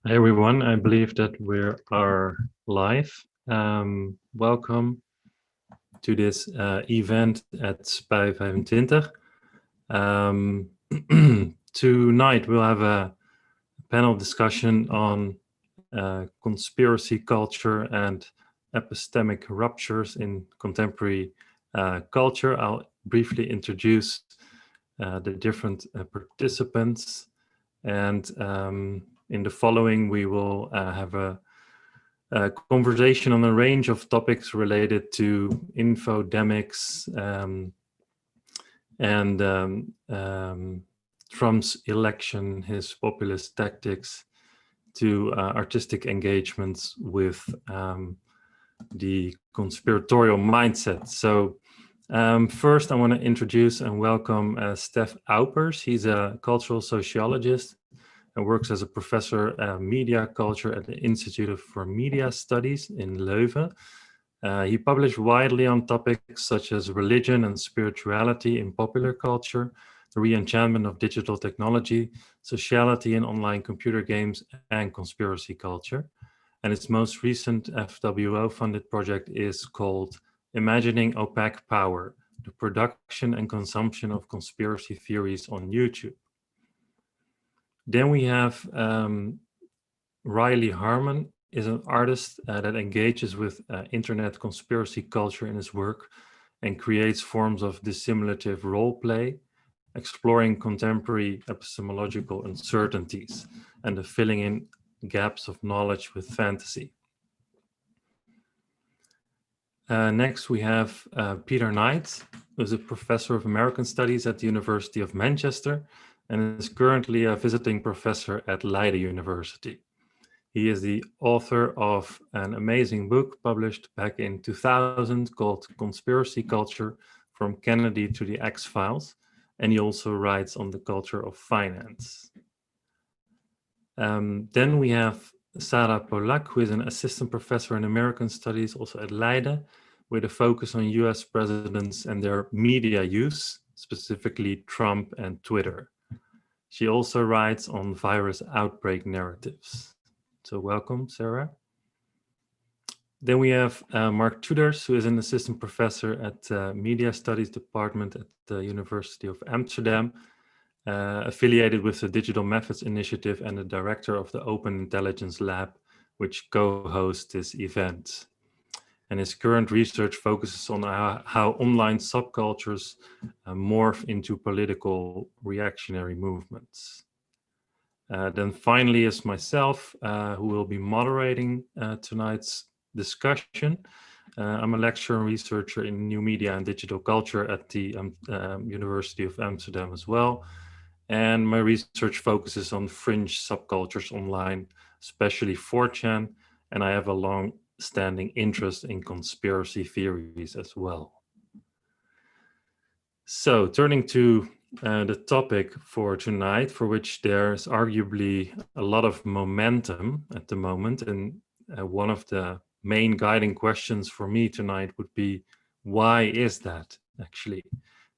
Hi everyone, I believe that we are live. Welcome to this event at Spui 25. Tonight we'll have a panel discussion on conspiracy culture and epistemic ruptures in contemporary culture. I'll briefly introduce the different participants, and in the following we will have a conversation on a range of topics related to infodemics and Trump's election, his populist tactics, to artistic engagements with the conspiratorial mindset. So first I want to introduce and welcome Stef Aupers. He's a cultural sociologist and works as a professor of media culture at the Institute for Media Studies in Leuven. He published widely on topics such as religion and spirituality in popular culture, the re-enchantment of digital technology, sociality in online computer games, and conspiracy culture. And its most recent FWO-funded project is called Imagining Opaque Power, the production and consumption of conspiracy theories on YouTube. Then we have Riley Harmon is an artist that engages with internet conspiracy culture in his work and creates forms of dissimulative role play, exploring contemporary epistemological uncertainties and the filling in gaps of knowledge with fantasy. Next, we have Peter Knight, who is a professor of American Studies at the University of Manchester and is currently a visiting professor at Leiden University. He is the author of an amazing book published back in 2000 called Conspiracy Culture, From Kennedy to the X-Files, and he also writes on the culture of finance. Then we have Sarah Polak, who is an assistant professor in American Studies, also at Leiden, with a focus on US presidents and their media use, specifically Trump and Twitter. She also writes on virus outbreak narratives. So welcome, Sarah. Then we have Mark Tudors, who is an assistant professor at Media Studies Department at the University of Amsterdam, affiliated with the Digital Methods Initiative and the director of the Open Intelligence Lab, which co-hosts this event. And his current research focuses on how online subcultures morph into political reactionary movements. Then finally is myself, who will be moderating tonight's discussion. I'm a lecturer and researcher in new media and digital culture at the University of Amsterdam as well. And my research focuses on fringe subcultures online, especially 4chan, and I have a long-standing interest in conspiracy theories as well. So turning to the topic for tonight, for which there's arguably a lot of momentum at the moment, and one of the main guiding questions for me tonight would be, why is that actually?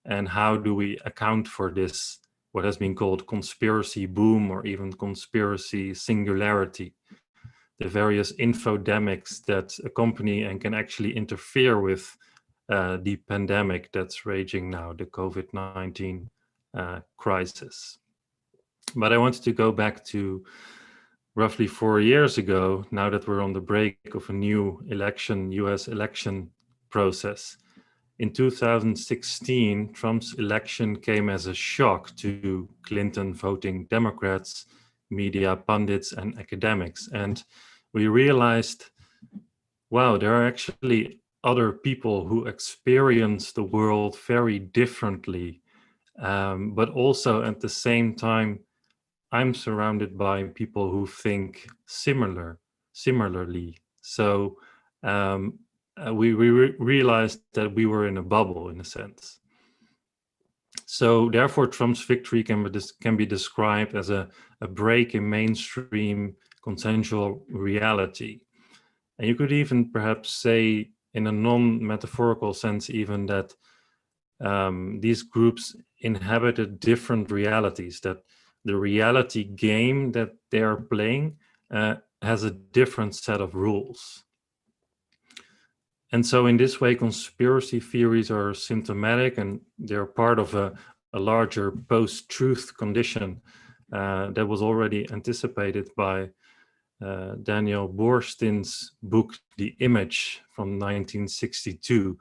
And how do we account for this, what has been called conspiracy boom or even conspiracy singularity, the various infodemics that accompany and can actually interfere with the pandemic that's raging now, the COVID-19 crisis. But I wanted to go back to roughly 4 years ago, now that we're on the break of a new election, US election process. In 2016, Trump's election came as a shock to Clinton voting Democrats, media pundits, and academics. And we realized, wow, there are actually other people who experience the world very differently. But also at the same time, I'm surrounded by people who think similarly. So we realized that we were in a bubble, in a sense. So therefore, Trump's victory can be described as a break in mainstream consensual reality. And you could even perhaps say, in a non-metaphorical sense, even that these groups inhabited different realities, that the reality game that they are playing has a different set of rules. And so in this way, conspiracy theories are symptomatic, and they're part of a larger post-truth condition that was already anticipated by Daniel Boorstin's book, The Image, from 1962,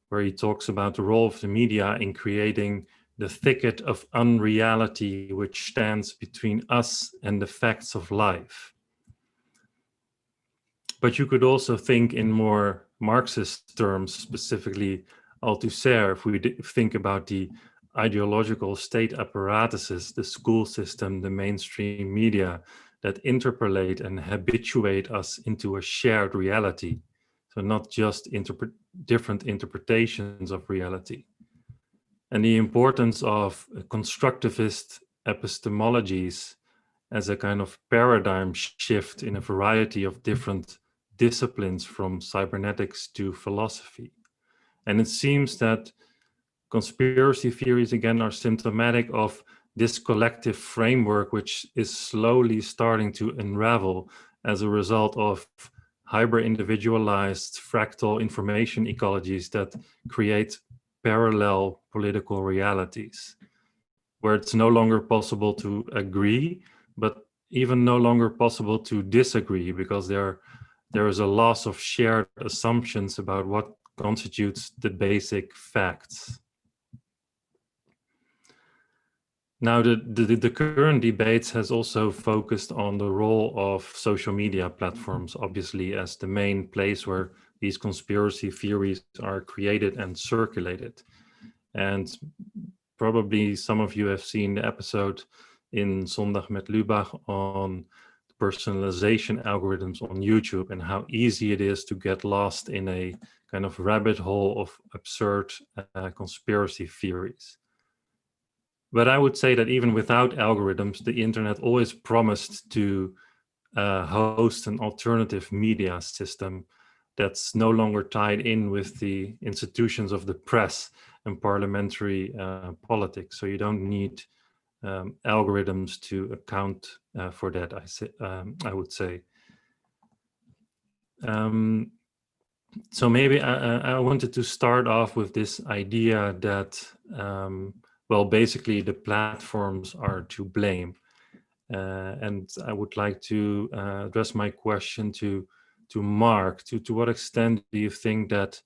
where he talks about the role of the media in creating the thicket of unreality which stands between us and the facts of life. But you could also think in more Marxist terms, specifically Althusser, if we think about the ideological state apparatuses, the school system, the mainstream media, that interpolate and habituate us into a shared reality. So not just different interpretations of reality. And the importance of constructivist epistemologies as a kind of paradigm shift in a variety of different disciplines, from cybernetics to philosophy. And it seems that conspiracy theories, again, are symptomatic of this collective framework, which is slowly starting to unravel as a result of hyper-individualized fractal information ecologies that create parallel political realities, where it's no longer possible to agree, but even no longer possible to disagree, because there is a loss of shared assumptions about what constitutes the basic facts. Now, the current debates has also focused on the role of social media platforms, obviously, as the main place where these conspiracy theories are created and circulated. And probably some of you have seen the episode in Zondag met Lubach on personalization algorithms on YouTube, and how easy it is to get lost in a kind of rabbit hole of absurd conspiracy theories. But I would say that even without algorithms, the internet always promised to host an alternative media system that's no longer tied in with the institutions of the press and parliamentary politics. So you don't need algorithms to account for that, I would say. So maybe I wanted to start off with this idea that, well, basically the platforms are to blame. And I would like to address my question to Mark. To what extent do you think that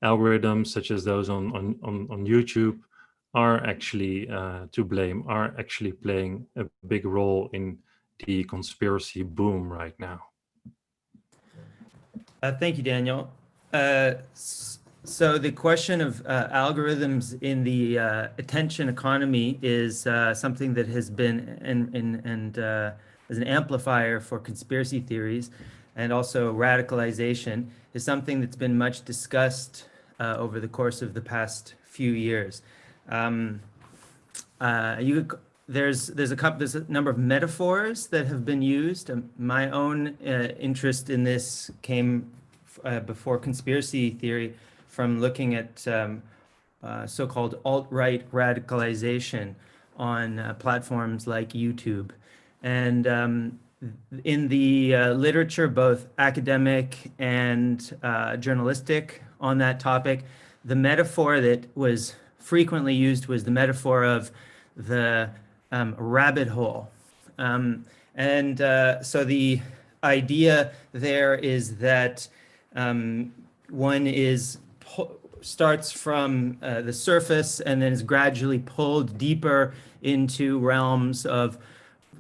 algorithms such as those on YouTube are actually to blame, are actually playing a big role in the conspiracy boom right now? Thank you, Daniel. So the question of algorithms in the attention economy is something that has been as an amplifier for conspiracy theories, and also radicalization is something that's been much discussed over the course of the past few years. There's a number of metaphors that have been used. My own interest in this came before conspiracy theory from looking at so-called alt-right radicalization on platforms like YouTube. And in the literature, both academic and journalistic on that topic, the metaphor that was frequently used was the metaphor of the rabbit hole. So the idea there is that one starts from the surface and then is gradually pulled deeper into realms of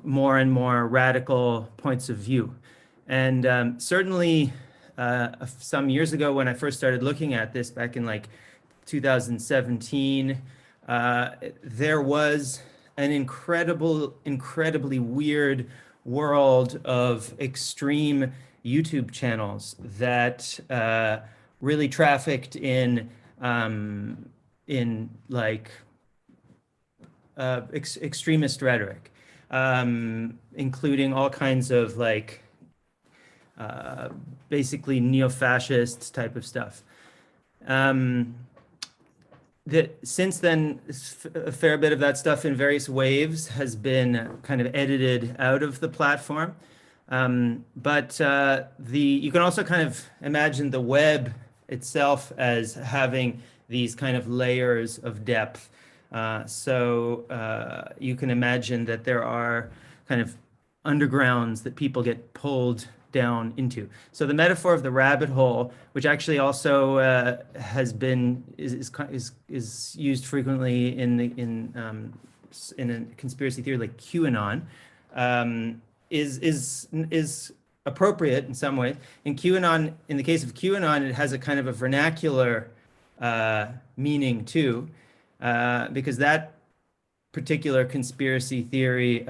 more and more radical points of view. And certainly some years ago, when I first started looking at this back in like 2017, there was an incredibly weird world of extreme YouTube channels that really trafficked in like extremist rhetoric, including all kinds of like basically neo-fascist type of stuff. Since then, a fair bit of that stuff in various waves has been kind of edited out of the platform. You can also kind of imagine the web itself as having these kind of layers of depth. You can imagine that there are kind of undergrounds that people get pulled down into. So the metaphor of the rabbit hole, which actually also has been is used frequently in a conspiracy theory like QAnon, is appropriate in some way. In QAnon, in the case of QAnon, it has a kind of a vernacular meaning too, because that particular conspiracy theory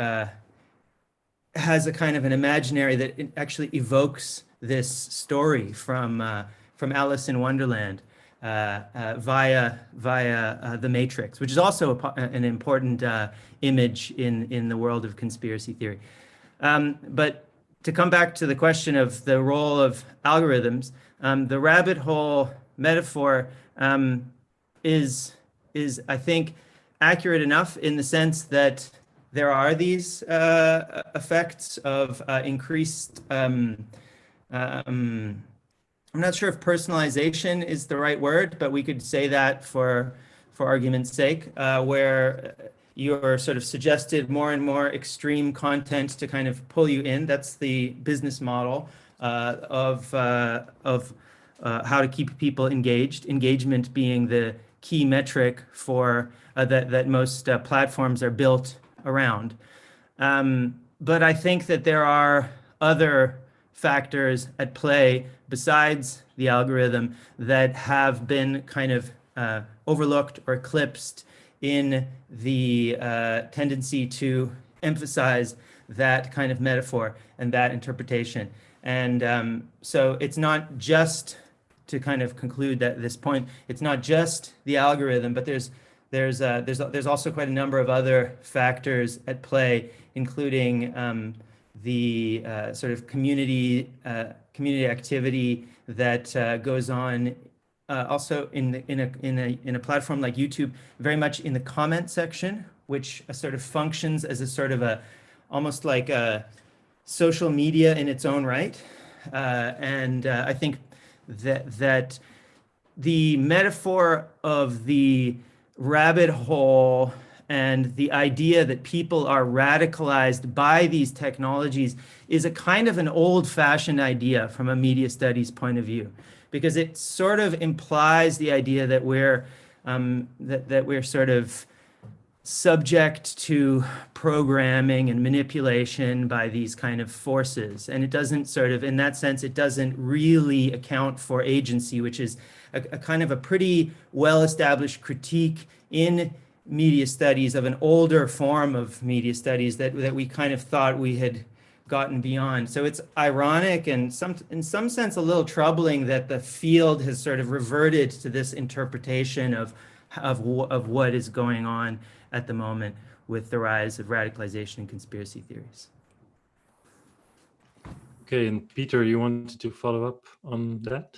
has a kind of an imaginary that it actually evokes this story from Alice in Wonderland via the Matrix, which is also an important image in the world of conspiracy theory. But to come back to the question of the role of algorithms, the rabbit hole metaphor is I think accurate enough in the sense that there are these effects of increased. I'm not sure if personalization is the right word, but we could say that for argument's sake, where you're sort of suggested more and more extreme content to kind of pull you in. That's the business model of how to keep people engaged. Engagement being the key metric for that most platforms are built around. But I think that there are other factors at play besides the algorithm that have been kind of overlooked or eclipsed in the tendency to emphasize that kind of metaphor and that interpretation. And so it's not just, to kind of conclude that this point, it's not just the algorithm, but there's also quite a number of other factors at play, including the sort of community activity that goes on also in a platform like YouTube, very much in the comment section, which sort of functions as a sort of almost like a social media in its own right. I think that the metaphor of the rabbit hole and the idea that people are radicalized by these technologies is a kind of an old-fashioned idea from a media studies point of view, because it sort of implies the idea that we're sort of subject to programming and manipulation by these kind of forces. And it doesn't sort of, in that sense, it doesn't really account for agency, which is a kind of a pretty well-established critique in media studies of an older form of media studies that we kind of thought we had gotten beyond. So it's ironic and in some sense a little troubling that the field has sort of reverted to this interpretation of what is going on at the moment with the rise of radicalization and conspiracy theories. Okay, and Peter, you wanted to follow up on that?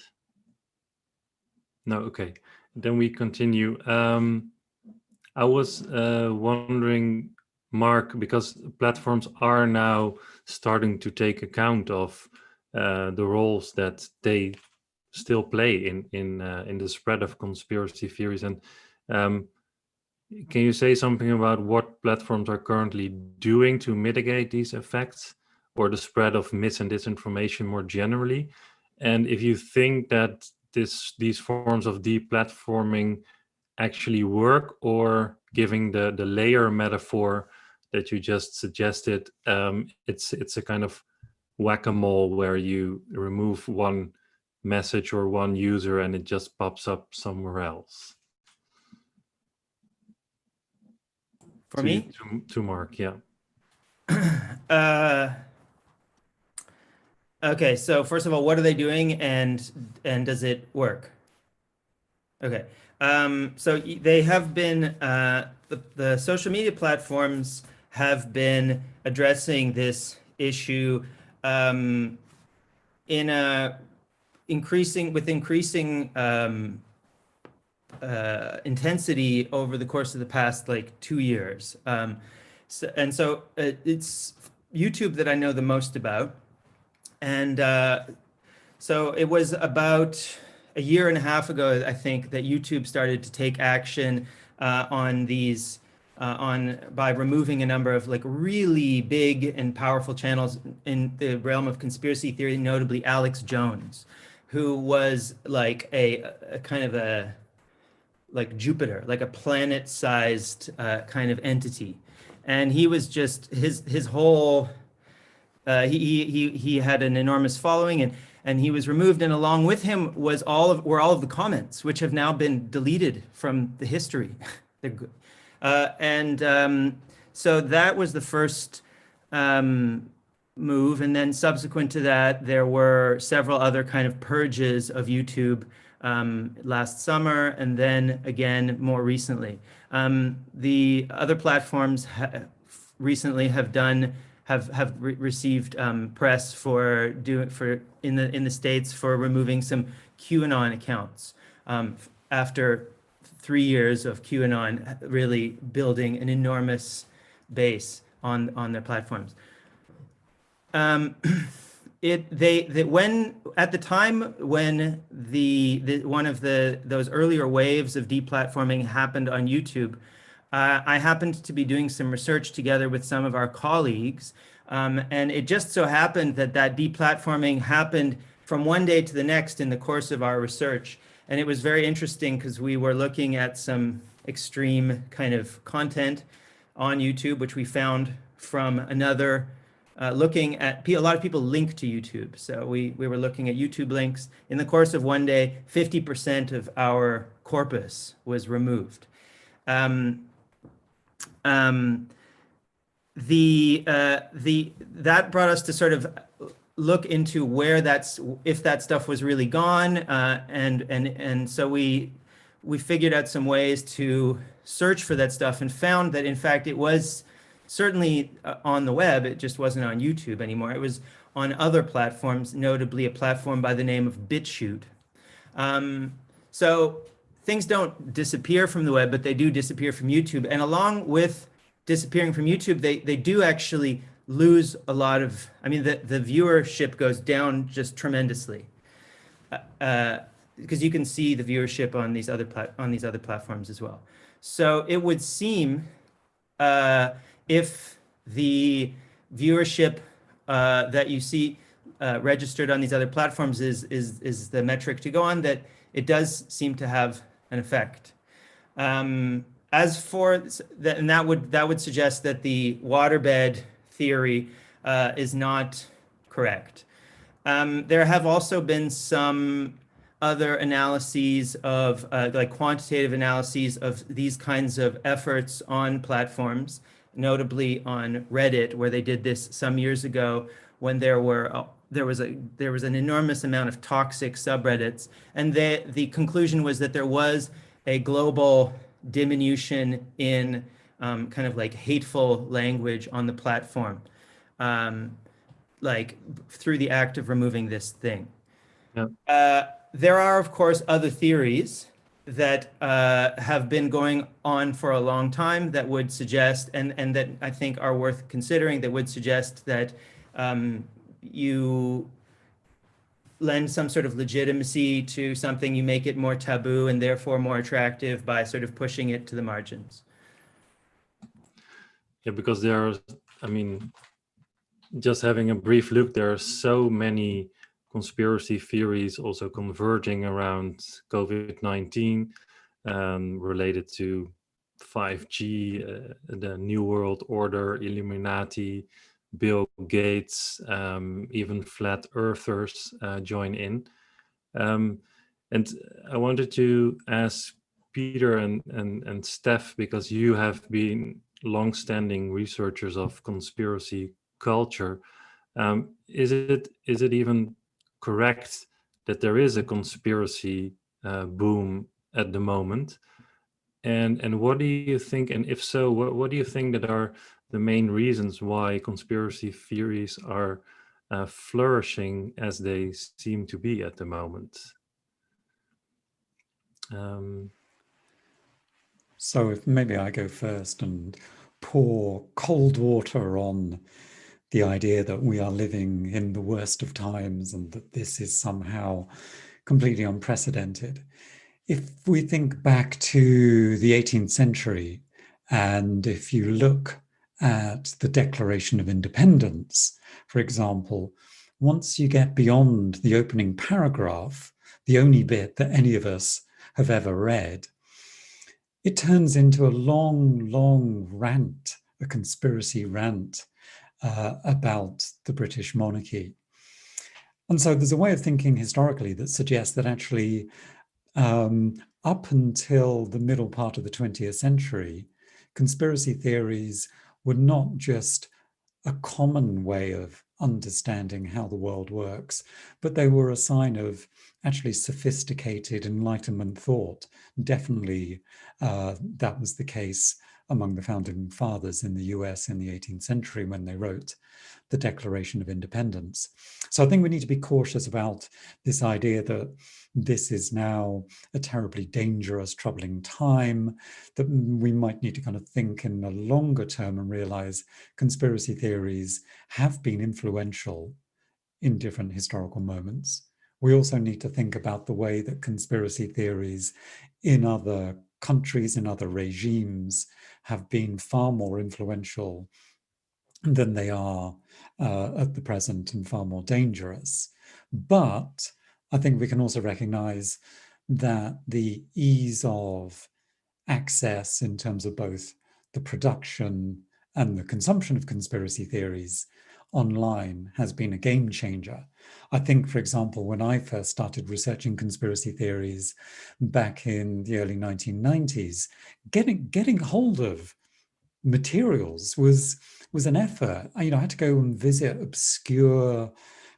No, okay. Then we continue. I was wondering, Mark, because platforms are now starting to take account of the roles that they still play in the spread of conspiracy theories. And can you say something about what platforms are currently doing to mitigate these effects or the spread of mis and disinformation more generally? And if you think that these forms of deplatforming actually work, or giving the layer metaphor that you just suggested, it's a kind of whack-a-mole where you remove one message or one user and it just pops up somewhere else. For me? To Mark, yeah. Okay, so first of all, what are they doing and does it work? Okay, so they have been, the social media platforms have been addressing this issue with increasing intensity over the course of the past like 2 years. So it's YouTube that I know the most about. And so it was about a year and a half ago, I think, that YouTube started to take action on these on by removing a number of like really big and powerful channels in the realm of conspiracy theory, notably Alex Jones, who was like a kind of a like Jupiter, like a planet-sized kind of entity, and he was just his whole he had an enormous following, and he was removed, and along with him was all of the comments, which have now been deleted from the history. And so that was the first move, and then subsequent to that, there were several other kind of purges of YouTube last summer, and then again more recently. The other platforms recently have done have received press for in the States for removing some QAnon accounts after 3 years of QAnon really building an enormous base on their platforms. When at the time when the one of those earlier waves of deplatforming happened on YouTube, I happened to be doing some research together with some of our colleagues, and it just so happened that that deplatforming happened from one day to the next in the course of our research. And it was very interesting because we were looking at some extreme kind of content on YouTube, which we found from another, looking at, a lot of people link to YouTube. So we were looking at YouTube links. In the course of one day, 50% of our corpus was removed. That brought us to sort of look into where if that stuff was really gone, and so we figured out some ways to search for that stuff and found that in fact it was certainly on the web. It just wasn't on YouTube anymore. It was on other platforms, notably a platform by the name of BitChute. So things don't disappear from the web, but they do disappear from YouTube. And along with disappearing from YouTube, they do actually lose a lot of, I mean, the viewership goes down just tremendously. Because you can see the viewership on these other platforms as well. So it would seem if the viewership that you see registered on these other platforms is the metric to go on, that it does seem to have an effect. As for that, and that would suggest that the waterbed theory is not correct. There have also been some other analyses of like quantitative analyses of these kinds of efforts on platforms, notably on Reddit, where they did this some years ago when there was an enormous amount of toxic subreddits, and the conclusion was that there was a global diminution in kind of like hateful language on the platform, like through the act of removing this thing. Yeah. There are, of course, other theories that have been going on for a long time that would suggest, and that I think are worth considering, that would suggest that you lend some sort of legitimacy to something, you make it more taboo and therefore more attractive by sort of pushing it to the margins. Yeah, because I mean, just having a brief look, there are so many conspiracy theories also converging around COVID-19, related to 5G, the New World Order, Illuminati, Bill Gates, even flat earthers join in. And I wanted to ask Peter and Steph, because you have been long-standing researchers of conspiracy culture. Is it even correct that there is a conspiracy boom at the moment? And what do you think, and if so, what do you think that are the main reasons why conspiracy theories are flourishing as they seem to be at the moment? So if maybe I go first and pour cold water on the idea that we are living in the worst of times and that this is somehow completely unprecedented. If we think back to the 18th century, and if you look at the Declaration of Independence, for example, once you get beyond the opening paragraph, the only bit that any of us have ever read, it turns into a long, long rant, a conspiracy rant about the British monarchy. And so there's a way of thinking historically that suggests that actually up until the middle part of the 20th century, conspiracy theories were not just a common way of understanding how the world works, but they were a sign of actually sophisticated Enlightenment thought. Definitely that was the case among the founding fathers in the US in the 18th century when they wrote the Declaration of Independence. So I think we need to be cautious about this idea that this is now a terribly dangerous, troubling time, that we might need to kind of think in the longer term and realize conspiracy theories have been influential in different historical moments. We also need to think about the way that conspiracy theories in other countries, in other regimes, have been far more influential than they are at the present and far more dangerous. But I think we can also recognize that the ease of access in terms of both the production and the consumption of conspiracy theories online has been a game changer. I think, for example, when I first started researching conspiracy theories back in the early 1990s, getting hold of materials was an effort. I had to go and visit obscure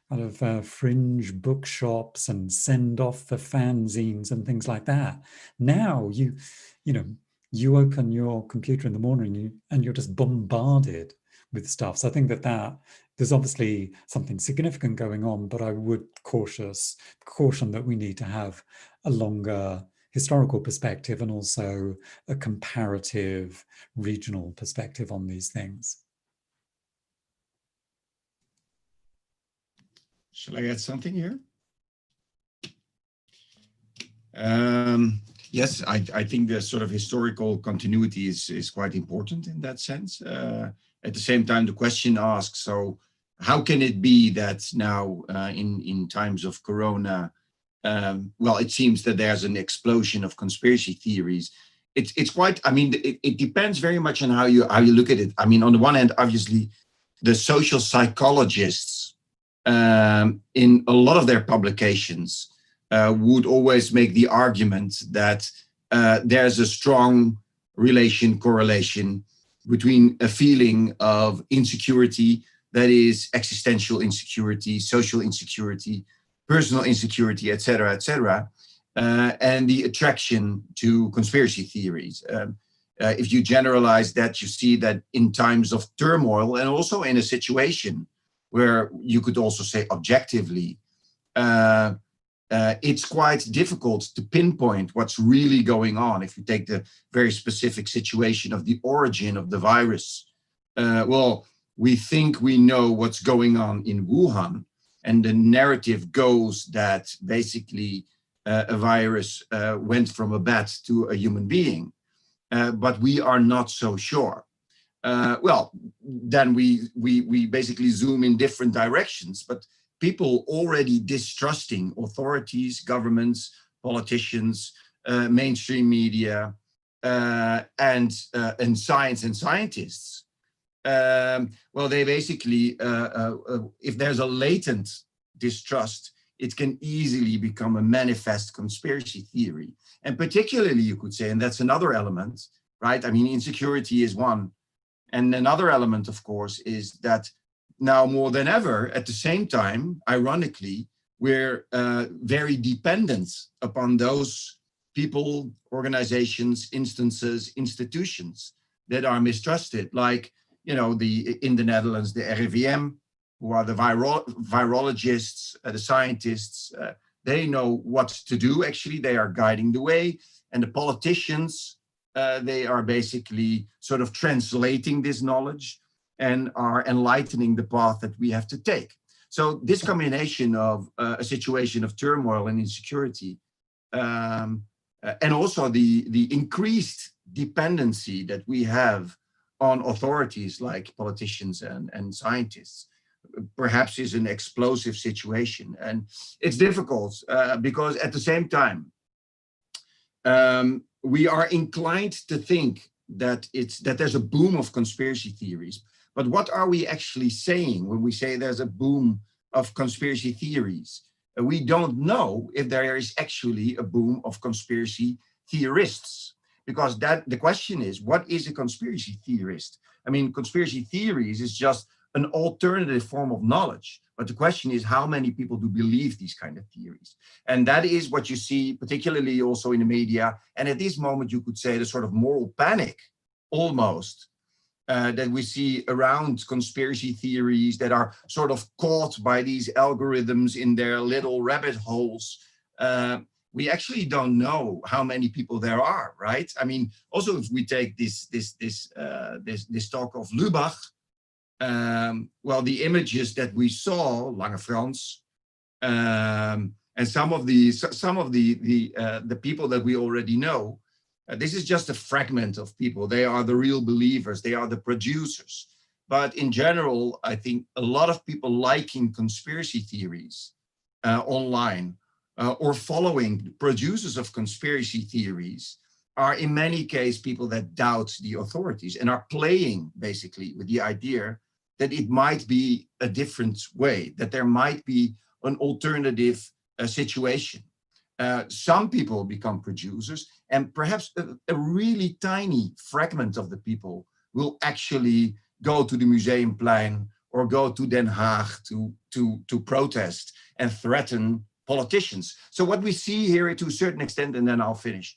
kind of fringe bookshops and send off for fanzines and things like that. Now you open your computer in the morning and you're just bombarded with stuff. So I think that there's obviously something significant going on, but I would caution that we need to have a longer historical perspective and also a comparative regional perspective on these things. Shall I add something here? Yes, I think the sort of historical continuity is quite important in that sense. At the same time, the question asks, so how can it be that now in times of Corona, well, it seems that there's an explosion of conspiracy theories. It's quite, I mean, it depends very much on how you look at it. I mean, on the one hand, obviously, the social psychologists in a lot of their publications would always make the argument that there's a strong correlation between a feeling of insecurity, that is existential insecurity, social insecurity, personal insecurity, et cetera, and the attraction to conspiracy theories. If you generalize that, you see that in times of turmoil and also in a situation where you could also say objectively, it's quite difficult to pinpoint what's really going on. If you take the very specific situation of the origin of the virus, well, we think we know what's going on in Wuhan, and the narrative goes that basically a virus went from a bat to a human being, but we are not so sure. Well, then we basically zoom in different directions, but people already distrusting authorities, governments, politicians, mainstream media, and science and scientists. Well, they basically, if there's a latent distrust, it can easily become a manifest conspiracy theory. And particularly, you could say, and that's another element, right? I mean, insecurity is one. And another element, of course, is that now more than ever, at the same time, ironically, we're very dependent upon those people, organizations, instances, institutions that are mistrusted, like, you know, in the Netherlands, the RIVM, who are the virologists, the scientists, they know what to do. Actually, they are guiding the way. And the politicians, they are basically sort of translating this knowledge. and are enlightening the path that we have to take. So this combination of a situation of turmoil and insecurity, and also the increased dependency that we have on authorities like politicians and scientists, perhaps is an explosive situation. And it's difficult because at the same time, we are inclined to think that there's a boom of conspiracy theories. But what are we actually saying when we say there's a boom of conspiracy theories? We don't know if there is actually a boom of conspiracy theorists, because the question is, what is a conspiracy theorist? I mean, conspiracy theories is just an alternative form of knowledge. But the question is, how many people do believe these kind of theories? And that is what you see, particularly also in the media. And at this moment, you could say the sort of moral panic, almost, that we see around conspiracy theories that are sort of caught by these algorithms in their little rabbit holes. We actually don't know how many people there are, right? I mean, also if we take this talk of Lubach, well, the images that we saw, Lange Frans, and some of the people that we already know, this is just a fragment of people. They are the real believers. They are the producers. But in general, I think a lot of people liking conspiracy theories online or following producers of conspiracy theories are in many cases people that doubt the authorities and are playing basically with the idea that it might be a different way, that there might be an alternative situation. Some people become producers, and perhaps a really tiny fragment of the people will actually go to the Museumplein or go to Den Haag to protest and threaten politicians. So what we see here to a certain extent, and then I'll finish,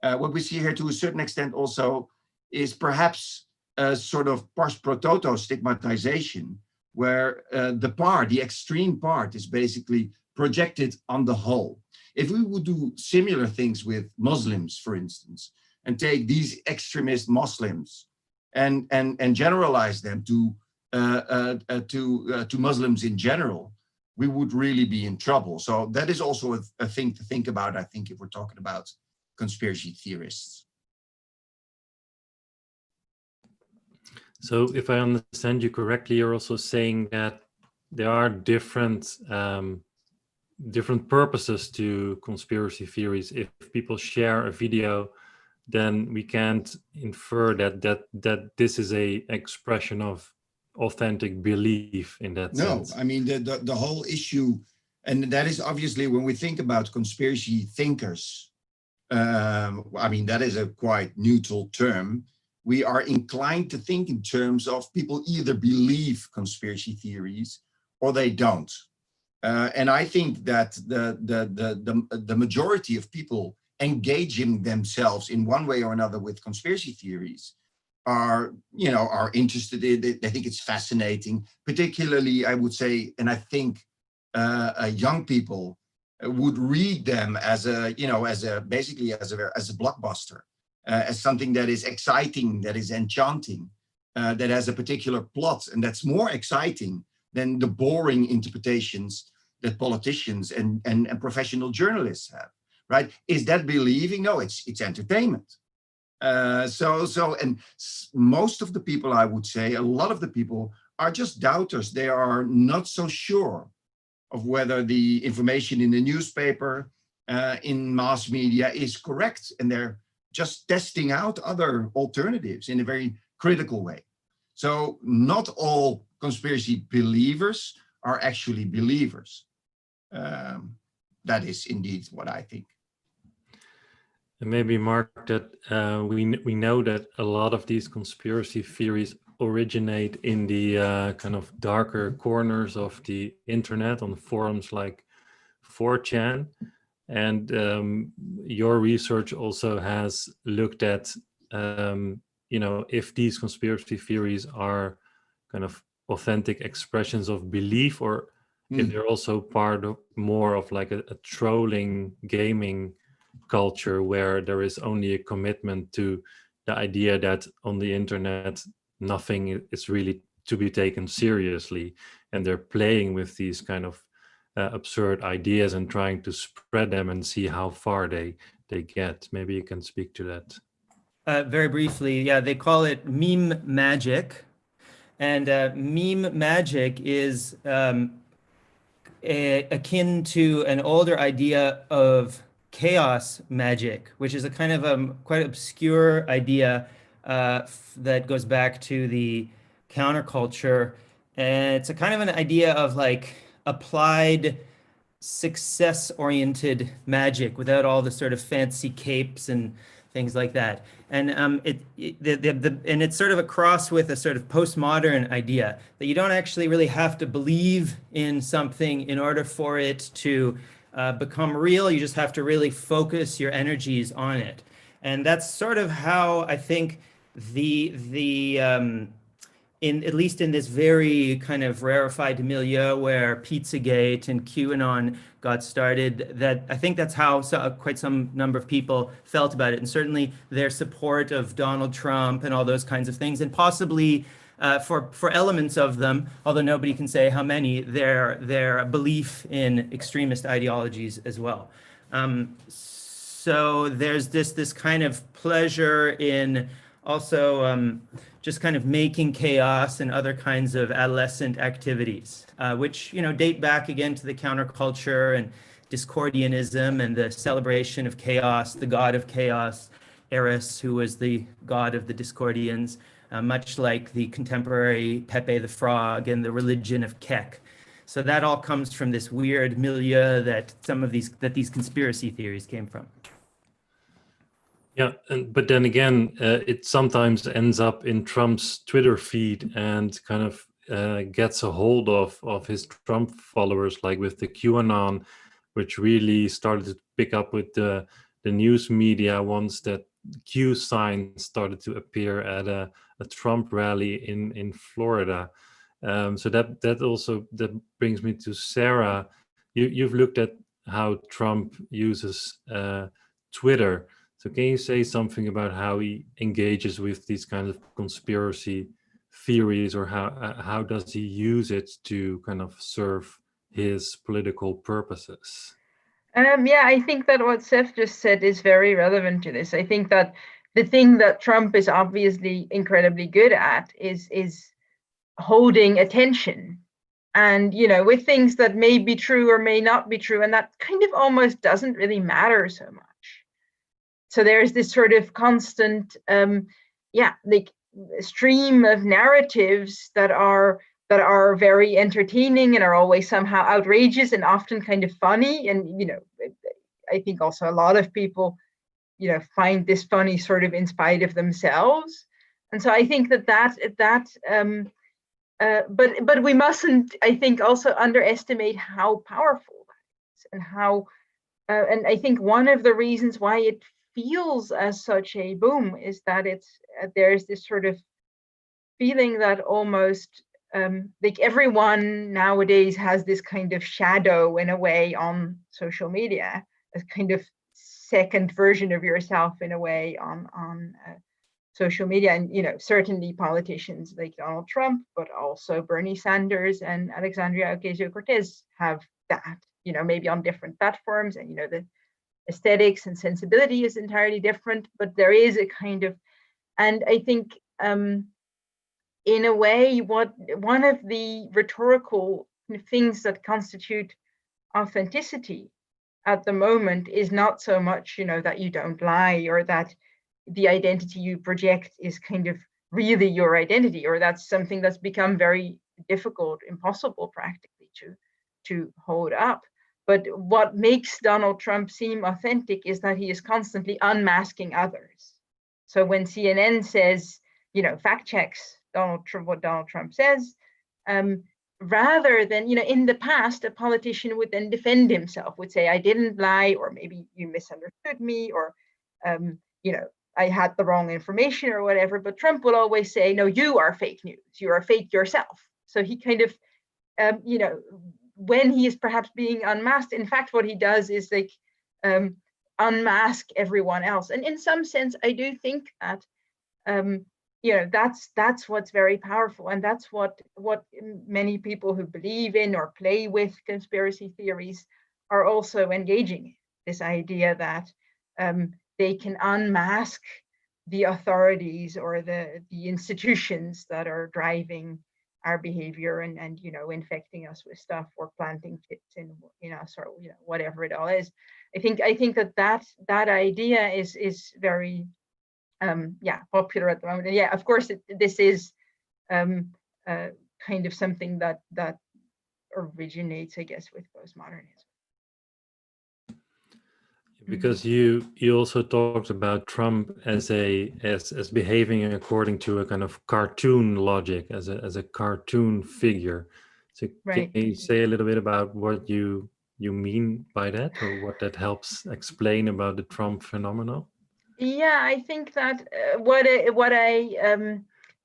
what we see here to a certain extent also is perhaps a sort of pars pro toto stigmatization, where the extreme part is basically projected on the whole. If we would do similar things with Muslims, for instance, and take these extremist Muslims and generalize them to Muslims in general, we would really be in trouble. So that is also a thing to think about, I think, if we're talking about conspiracy theorists. So if I understand you correctly, you're also saying that there are different purposes to conspiracy theories. If people share a video, then we can't infer that this is a expression of authentic belief in that sense. No, I mean, the whole issue, and that is obviously when we think about conspiracy thinkers, I mean, that is a quite neutral term. We are inclined to think in terms of people either believe conspiracy theories or they don't. And I think that the majority of people engaging themselves in one way or another with conspiracy theories are interested in it. They think it's fascinating, particularly, I would say, and I think young people would read them as basically as a blockbuster, as something that is exciting, that is enchanting, that has a particular plot, and that's more exciting than the boring interpretations that politicians and professional journalists have, right? Is that believing? No, it's entertainment. And most of the people, I would say, a lot of the people are just doubters. They are not so sure of whether the information in the newspaper, in mass media is correct, and they're just testing out other alternatives in a very critical way. So not all conspiracy believers are actually believers. That is indeed what I think. And maybe, Mark, that we know that a lot of these conspiracy theories originate in the kind of darker corners of the internet, on forums like 4chan. And your research also has looked at, if these conspiracy theories are kind of authentic expressions of belief, or if they're also part of more of like a trolling gaming culture where there is only a commitment to the idea that on the internet nothing is really to be taken seriously, and they're playing with these kind of absurd ideas and trying to spread them and see how far they get. Maybe you can speak to that. Very briefly, yeah, they call it meme magic. And meme magic is akin to an older idea of chaos magic, which is a kind of quite obscure idea that goes back to the counterculture. And it's a kind of an idea of like applied success-oriented magic without all the sort of fancy capes and things like that. And and it's sort of a cross with a sort of postmodern idea that you don't actually really have to believe in something in order for it to become real. You just have to really focus your energies on it. And that's sort of how I think at least in this very kind of rarefied milieu where Pizzagate and QAnon got started, that I think that's how quite some number of people felt about it. And certainly their support of Donald Trump and all those kinds of things, and possibly for elements of them, although nobody can say how many, their belief in extremist ideologies as well. So there's this kind of pleasure in also just kind of making chaos and other kinds of adolescent activities, which, you know, date back again to the counterculture and Discordianism and the celebration of chaos, the god of chaos, Eris, who was the god of the Discordians, much like the contemporary Pepe the Frog and the religion of Kek. So that all comes from this weird milieu that these conspiracy theories came from. Yeah, but then again, it sometimes ends up in Trump's Twitter feed and kind of gets a hold of his Trump followers, like with the QAnon, which really started to pick up with the news media once that Q sign started to appear at a Trump rally in Florida. So that brings me to Sarah. You've looked at how Trump uses Twitter. So can you say something about how he engages with these kinds of conspiracy theories, or how does he use it to kind of serve his political purposes? Yeah, I think that what Seth just said is very relevant to this. I think that the thing that Trump is obviously incredibly good at is holding attention, and, you know, with things that may be true or may not be true, and that kind of almost doesn't really matter so much. So there's this sort of constant, like stream of narratives that are very entertaining and are always somehow outrageous and often kind of funny. And, you know, I think also a lot of people, you know, find this funny sort of in spite of themselves. And so I think but we mustn't, I think, also underestimate how powerful that is, and how, and I think one of the reasons why it feels as such a boom is that there's this sort of feeling that almost like everyone nowadays has this kind of shadow in a way on social media, a kind of second version of yourself in a way on social media. And, you know, certainly politicians like Donald Trump, but also Bernie Sanders and Alexandria Ocasio-Cortez have that, you know, maybe on different platforms, and, you know, the aesthetics and sensibility is entirely different, but there is a kind of, and I think in a way, one of the rhetorical things that constitute authenticity at the moment is not so much, you know, that you don't lie, or that the identity you project is kind of really your identity, or that's something that's become very difficult, impossible practically to hold up. But what makes Donald Trump seem authentic is that he is constantly unmasking others. So when CNN says, you know, fact checks what Donald Trump says, rather than, you know, in the past, a politician would then defend himself, would say, I didn't lie, or maybe you misunderstood me, or, you know, I had the wrong information or whatever. But Trump will always say, no, you are fake news. You are fake yourself. So he kind of, you know, when he is perhaps being unmasked, in fact, what he does is like unmask everyone else. And in some sense, I do think that that's what's very powerful, and that's what many people who believe in or play with conspiracy theories are also engaging in. This idea that they can unmask the authorities or the institutions that are driving our behavior and infecting us with stuff or planting chips in us, or whatever it all is. I think that idea is very popular at the moment. And of course this is kind of something that originates, I guess, with postmodernism. Because you also talked about Trump as behaving according to a kind of cartoon logic, as a cartoon figure. So right. Can you say a little bit about what you mean by that, or what that helps explain about the Trump phenomenon? Yeah, I think that what I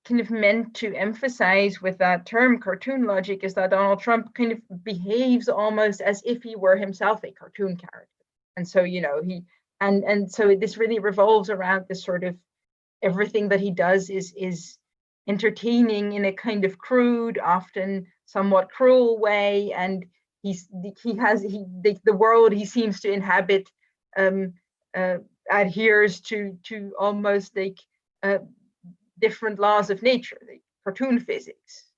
kind of meant to emphasize with that term cartoon logic is that Donald Trump kind of behaves almost as if he were himself a cartoon character. And so, so this really revolves around this sort of, everything that he does is entertaining in a kind of crude, often somewhat cruel way. And the world he seems to inhabit adheres to almost like different laws of nature, like cartoon physics.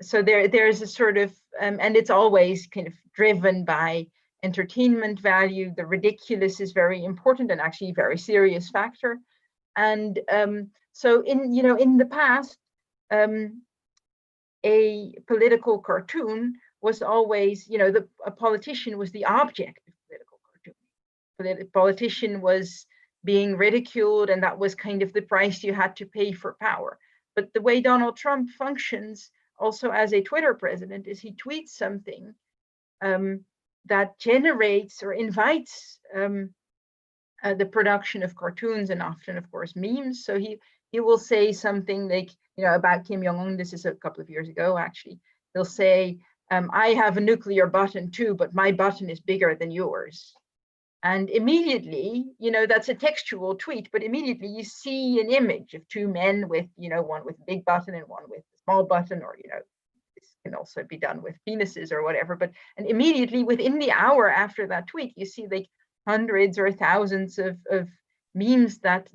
So there's a sort of, and it's always kind of driven by entertainment value. The ridiculous is very important and actually a very serious factor. And so in the past, a political cartoon was always, a politician was the object of political cartooning. The politician was being ridiculed, and that was kind of the price you had to pay for power. But the way Donald Trump functions also as a Twitter president is he tweets something that generates or invites the production of cartoons, and often, of course, memes. So he will say something like, about Kim Jong-un, this is a couple of years ago, actually. He'll say, I have a nuclear button too, but my button is bigger than yours. And immediately, that's a textual tweet, but immediately you see an image of two men with, one with a big button and one with a small button, or, this can also be done with penises or whatever. And immediately within the hour after that tweet, you see like hundreds or thousands of memes that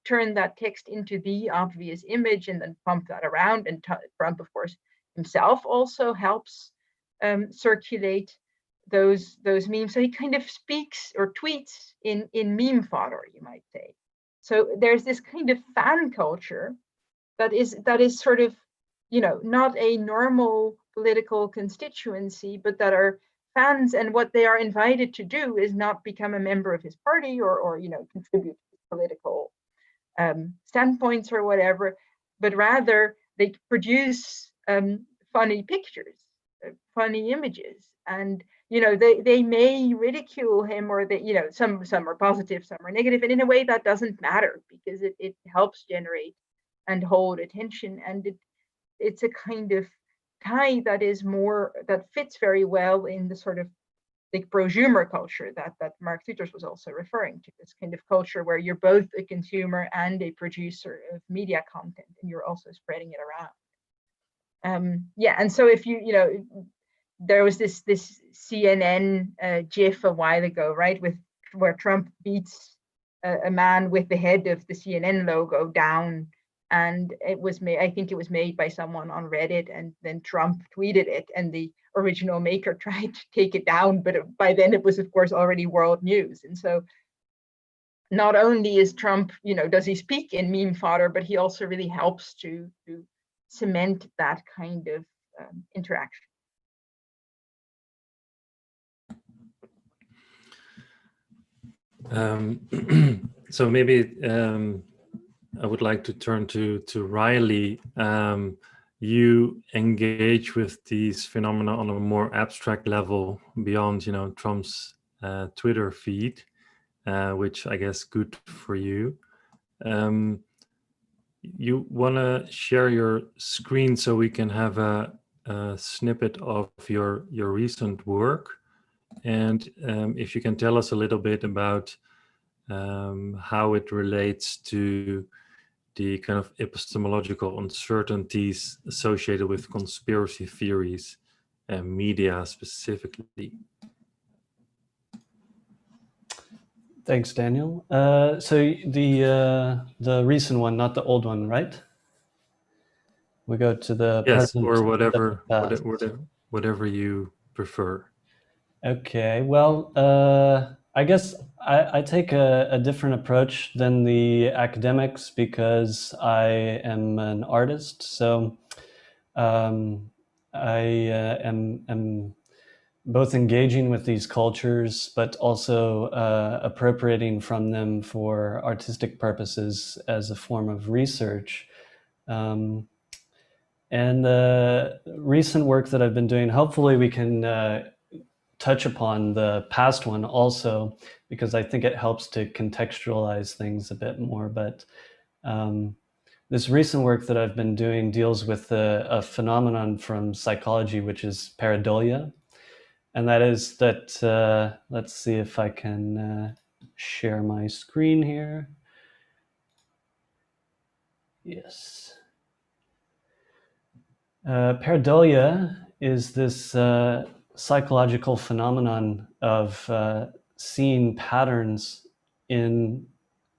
turn that text into the obvious image and then pump that around. And Trump, of course, himself also helps circulate those memes. So he kind of speaks or tweets in meme fodder, you might say. So there's this kind of fan culture that is sort of, not a normal political constituency, but that are fans, and what they are invited to do is not become a member of his party or contribute to political standpoints or whatever, but rather they produce funny pictures, funny images, and they may ridicule him, or some are positive, some are negative, and in a way that doesn't matter, because it helps generate and hold attention, and it's a kind of tie that fits very well in the sort of like prosumer culture that Mark Tutors was also referring to, this kind of culture where you're both a consumer and a producer of media content, and you're also spreading it around. And so if there was this CNN GIF a while ago, right, where Trump beats a man with the head of the CNN logo down, and I think it was made by someone on Reddit, and then Trump tweeted it, and the original maker tried to take it down, but by then it was, of course, already world news. And so not only is Trump, does he speak in meme fodder, but he also really helps to cement that kind of interaction. So maybe I would like to turn to Riley. You engage with these phenomena on a more abstract level beyond, Trump's Twitter feed, which I guess good for you. You want to share your screen so we can have a snippet of your recent work, and if you can tell us a little bit about how it relates to the kind of epistemological uncertainties associated with conspiracy theories and media specifically. Thanks, Daniel. So the recent one, not the old one, right? We go to the Yes, present. or whatever, past. whatever you prefer. Okay, well, I guess I take a different approach than the academics because I am an artist. So I am both engaging with these cultures, but also appropriating from them for artistic purposes as a form of research. And the recent work that I've been doing, hopefully we can touch upon the past one also, because I think it helps to contextualize things a bit more. But this recent work that I've been doing deals with a phenomenon from psychology, which is pareidolia. And that is that, let's see if I can share my screen here. Yes. Pareidolia is this psychological phenomenon of seeing patterns in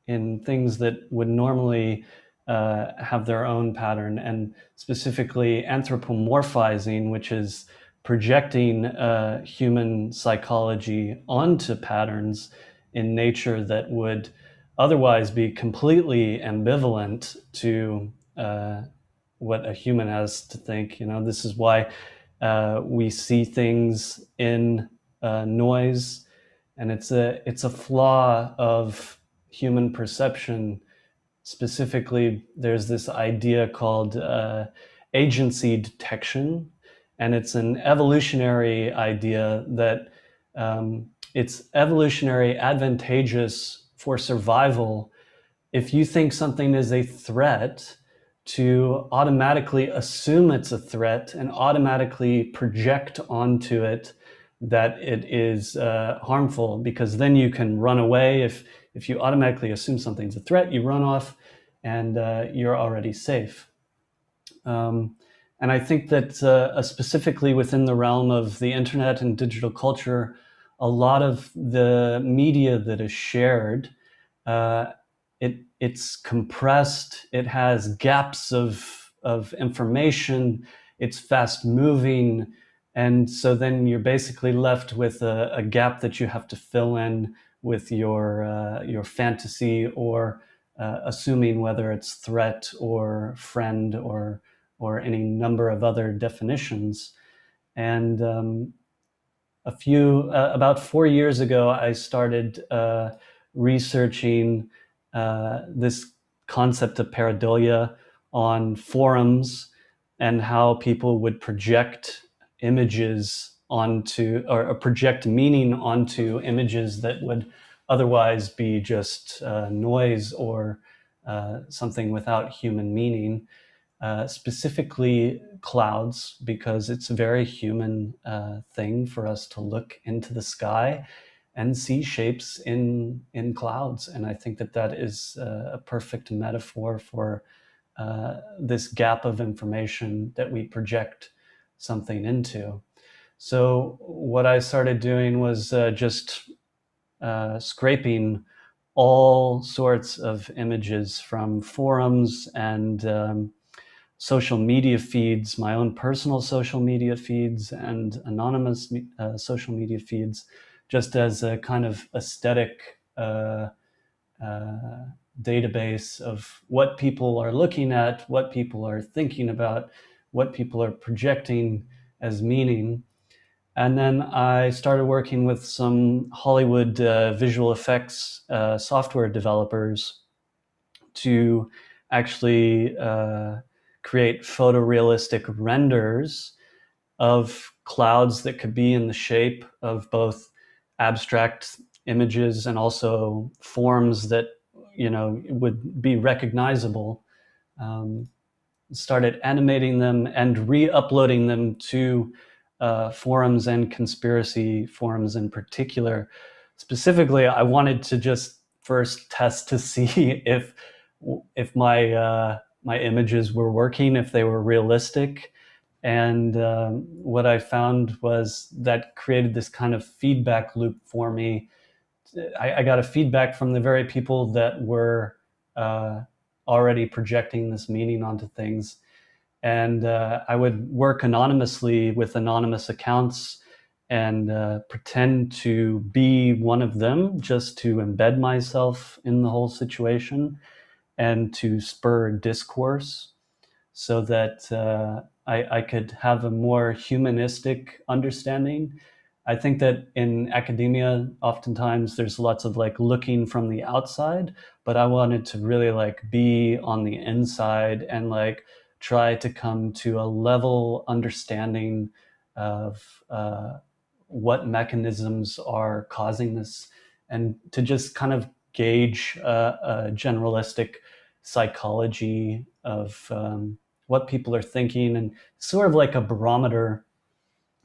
things that would normally have their own pattern, and specifically anthropomorphizing, which is projecting human psychology onto patterns in nature that would otherwise be completely ambivalent to what a human has to think. You know, this is why we see things in noise, and it's a flaw of human perception. Specifically, there's this idea called agency detection, and it's an evolutionary idea that it's evolutionary advantageous for survival if you think something is a threat to automatically assume it's a threat and automatically project onto it that it is harmful, because then you can run away. If you automatically assume something's a threat, you run off and you're already safe. And I think that specifically within the realm of the internet and digital culture, a lot of the media that is shared, it's compressed, it has gaps of information, it's fast moving, and so then you're basically left with a gap that you have to fill in with your fantasy, or assuming whether it's threat or friend or any number of other definitions. And about 4 years ago, I started researching this concept of pareidolia on forums, and how people would project images onto, or project meaning onto images that would otherwise be just noise or something without human meaning. Specifically clouds, because it's a very human thing for us to look into the sky and see shapes in clouds. And I think that is a perfect metaphor for this gap of information that we project something into. So what I started doing was just scraping all sorts of images from forums and social media feeds, my own personal social media feeds and anonymous social media feeds, just as a kind of aesthetic database of what people are looking at, what people are thinking about, what people are projecting as meaning. And then I started working with some Hollywood visual effects software developers to actually create photorealistic renders of clouds that could be in the shape of both abstract images and also forms that, you know, would be recognizable. Started animating them and re-uploading them to forums, and conspiracy forums in particular. Specifically, I wanted to just first test to see if if my my images were working, if they were realistic. And what I found was that created this kind of feedback loop for me. I got a feedback from the very people that were already projecting this meaning onto things. And I would work anonymously with anonymous accounts and pretend to be one of them, just to embed myself in the whole situation and to spur discourse, so that I could have a more humanistic understanding. I think that in academia, oftentimes there's lots of like looking from the outside, but I wanted to really like be on the inside and like try to come to a level understanding of what mechanisms are causing this, and to just kind of gauge a generalistic psychology of what people are thinking, and sort of like a barometer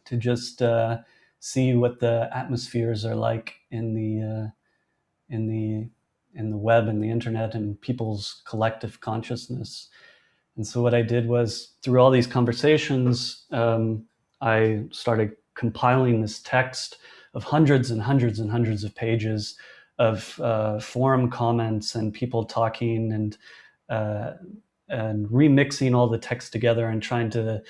to just see what the atmospheres are like in the web and the internet and people's collective consciousness. And so what I did was, through all these conversations, I started compiling this text of hundreds and hundreds and hundreds of pages of forum comments and people talking, and remixing all the text together and trying to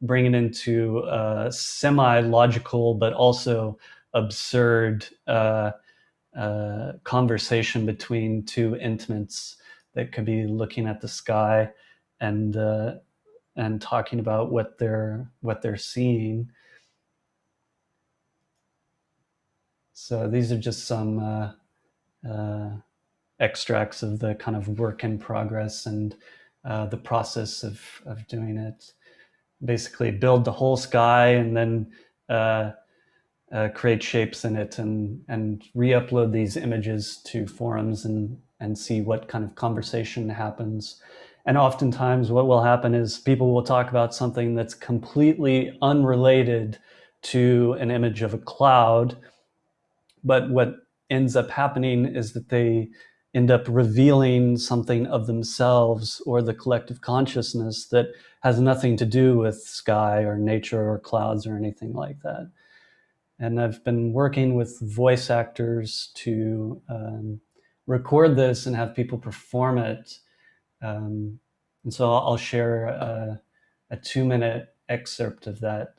bring it into a semi-logical but also absurd conversation between two intimates that could be looking at the sky and talking about what they're seeing. So these are just some extracts of the kind of work in progress and the process of doing it. Basically build the whole sky and then create shapes in it and re-upload these images to forums and see what kind of conversation happens. And oftentimes what will happen is people will talk about something that's completely unrelated to an image of a cloud, but what ends up happening is that they end up revealing something of themselves or the collective consciousness that has nothing to do with sky or nature or clouds or anything like that. And I've been working with voice actors to record this and have people perform it. And so I'll share a 2-minute excerpt of that.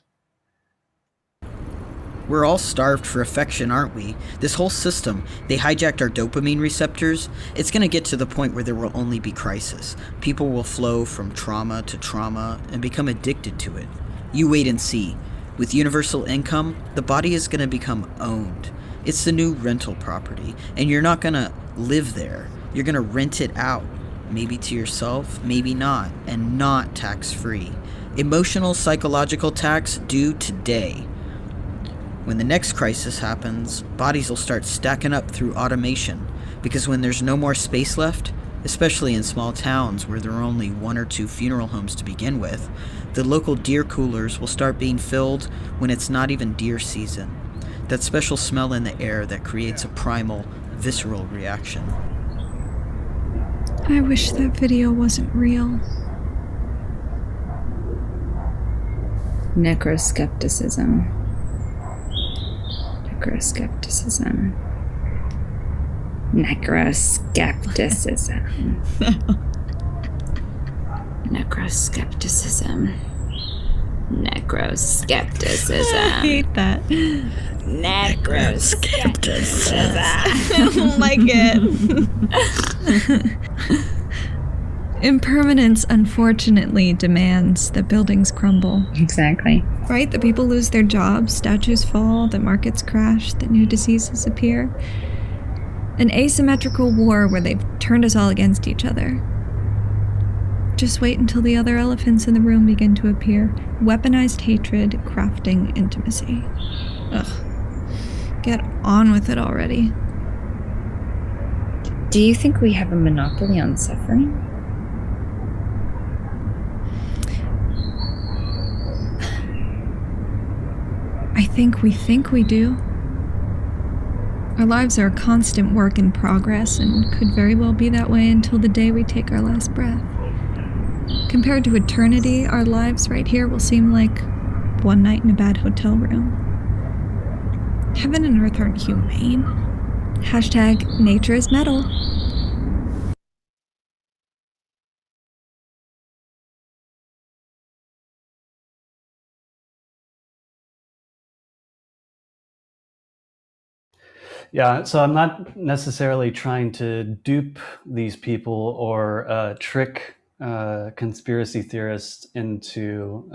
We're all starved for affection, aren't we? This whole system, they hijacked our dopamine receptors. It's going to get to the point where there will only be crisis. People will flow from trauma to trauma and become addicted to it. You wait and see. With universal income, the body is going to become owned. It's the new rental property, and you're not going to live there. You're going to rent it out, maybe to yourself, maybe not, and not tax-free. Emotional, psychological tax due today. When the next crisis happens, bodies will start stacking up through automation, because when there's no more space left, especially in small towns where there are only 1 or 2 funeral homes to begin with, the local deer coolers will start being filled when it's not even deer season. That special smell in the air that creates a primal, visceral reaction. I wish that video wasn't real. Necroskepticism. Necroskepticism. Necroskepticism. Necroskepticism. Necroskepticism. I hate that. Necroskepticism. I don't like it. Impermanence, unfortunately, demands that buildings crumble. Exactly. Right? That people lose their jobs, statues fall, that markets crash, that new diseases appear. An asymmetrical war where they've turned us all against each other. Just wait until the other elephants in the room begin to appear. Weaponized hatred, crafting intimacy. Ugh. Get on with it already. Do you think we have a monopoly on suffering? I think we do. Our lives are a constant work in progress and could very well be that way until the day we take our last breath. Compared to eternity, our lives right here will seem like one night in a bad hotel room. Heaven and earth aren't humane. Hashtag nature is metal. Yeah, so I'm not necessarily trying to dupe these people or trick conspiracy theorists into